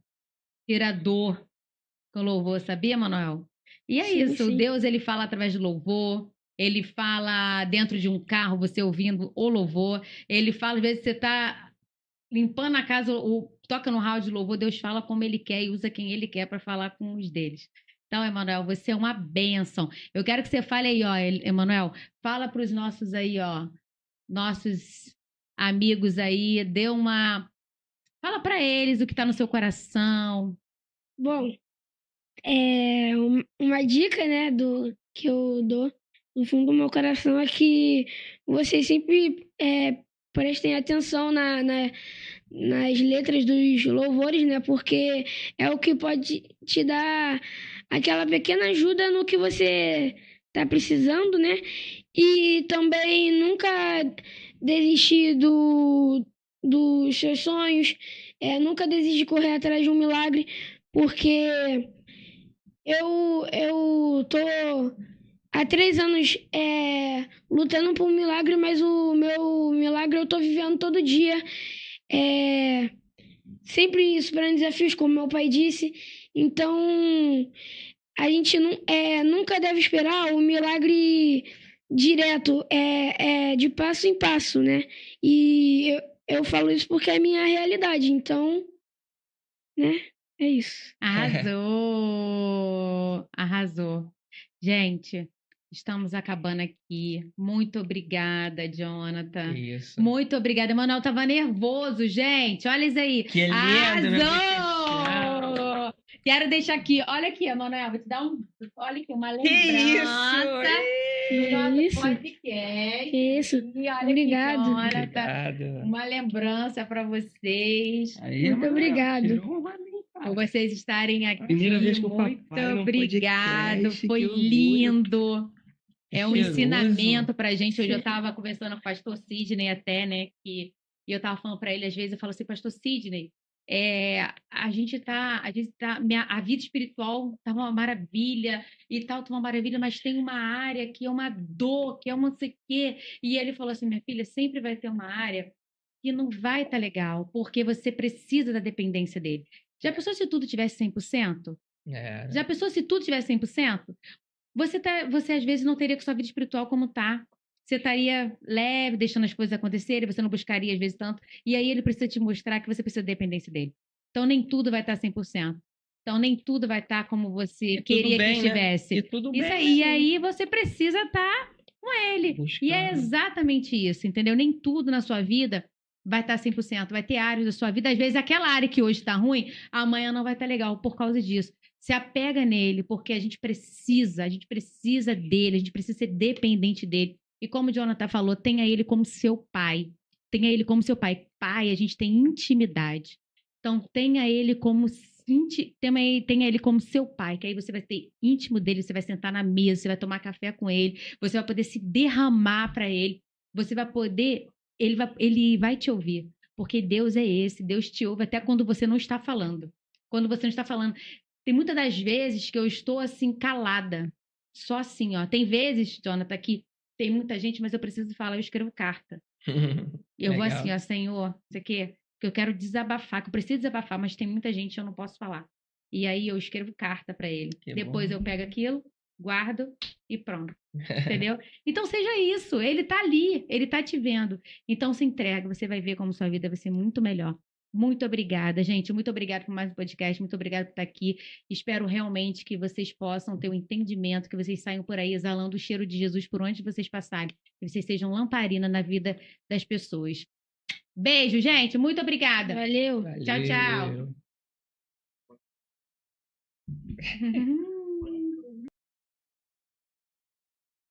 tira a dor com louvor, sabia, Manuel? E é Sim, isso, sim. Deus, ele fala através do louvor, ele fala dentro de um carro, você ouvindo o louvor, ele fala, às vezes você tá limpando a casa, toca no rádio de louvor, Deus fala como ele quer e usa quem ele quer para falar com os deles. Então, Emanuel, você é uma bênção. Eu quero que você fale aí, ó, Emanuel, fala para os nossos aí, ó, nossos amigos aí, fala para eles o que tá no seu coração. Bom, uma dica, né, que eu dou no fundo do meu coração é que vocês sempre prestem atenção nas letras dos louvores, né, porque é o que pode te dar aquela pequena ajuda no que você tá precisando, né, e também nunca desistir dos seus sonhos, nunca desistir de correr atrás de um milagre, porque eu tô há 3 anos lutando por um milagre, mas o meu milagre eu tô vivendo todo dia. Sempre superando desafios, como meu pai disse. Então, a gente nunca deve esperar o milagre direto, de passo em passo, né? E eu falo isso porque é a minha realidade. Então, né? É isso. Arrasou! Arrasou. Gente, estamos acabando aqui. Muito obrigada, Jonathan. Isso. Muito obrigada. Emanuel tava nervoso, gente. Olha isso aí. Que lindo, meu Arrasou! Quero deixar aqui. Olha aqui, Emanuel. Vou te dar olha aqui, uma Que lembrança do nosso Isso. podcast. Isso. E olha Obrigado. aqui, Jonathan. Obrigado. Uma lembrança para vocês. Aí, Muito Manuel, obrigado. tirou uma limpa. Por vocês estarem aqui. Primeira vez com o Muito papai num obrigado. podcast, Foi que orgulho. lindo. É um Cheiroso. ensinamento pra gente. Hoje eu estava conversando com o pastor Sidney até, né? E eu estava falando para ele, às vezes, eu falo assim, pastor Sidney, a vida espiritual tá uma maravilha e tal, tá uma maravilha, mas tem uma área que é uma dor, que é uma não sei o quê. E ele falou assim, minha filha, sempre vai ter uma área que não vai estar legal, porque você precisa da dependência dele. Já pensou se tudo tivesse 100%? Já pensou se tudo tivesse 100%? Você às vezes não teria com sua vida espiritual como tá. Você estaria leve, deixando as coisas acontecerem, você não buscaria às vezes tanto. E aí ele precisa te mostrar que você precisa da dependência dele. Então nem tudo vai estar 100%. Então nem tudo vai estar como você queria que estivesse. Né? E tudo isso bem, aí, e né? aí você precisa estar com ele. Buscando. E é exatamente isso, entendeu? Nem tudo na sua vida vai estar 100%. Vai ter áreas da sua vida, às vezes aquela área que hoje está ruim, amanhã não vai estar legal por causa disso. Se apega nele, porque a gente precisa dele, a gente precisa ser dependente dele. E como o Jonathan falou, tenha ele como seu pai. Tenha ele como seu pai. Pai, a gente tem intimidade. Então, tenha ele como seu pai, que aí você vai ser íntimo dele, você vai sentar na mesa, você vai tomar café com ele, você vai poder se derramar para ele, você vai poder, ele vai te ouvir, porque Deus é esse, Deus te ouve até quando você não está falando. Quando você não está falando. Tem muitas das vezes que eu estou assim, calada. Só assim, ó. Tem vezes, Jonathan, que tem muita gente, mas eu preciso falar, eu escrevo carta. Eu vou assim, ó, Senhor, isso aqui, que eu quero desabafar, que eu preciso desabafar, mas tem muita gente que eu não posso falar. E aí eu escrevo carta para ele. Depois eu pego aquilo, guardo e pronto. Entendeu? Então seja isso, ele tá ali, ele tá te vendo. Então se entrega, você vai ver como sua vida vai ser muito melhor. Muito obrigada, gente. Muito obrigada por mais um podcast. Muito obrigada por estar aqui. Espero realmente que vocês possam ter o entendimento, que vocês saiam por aí exalando o cheiro de Jesus por onde vocês passarem. Que vocês sejam lamparina na vida das pessoas. Beijo, gente. Muito obrigada. Valeu. Tchau, tchau.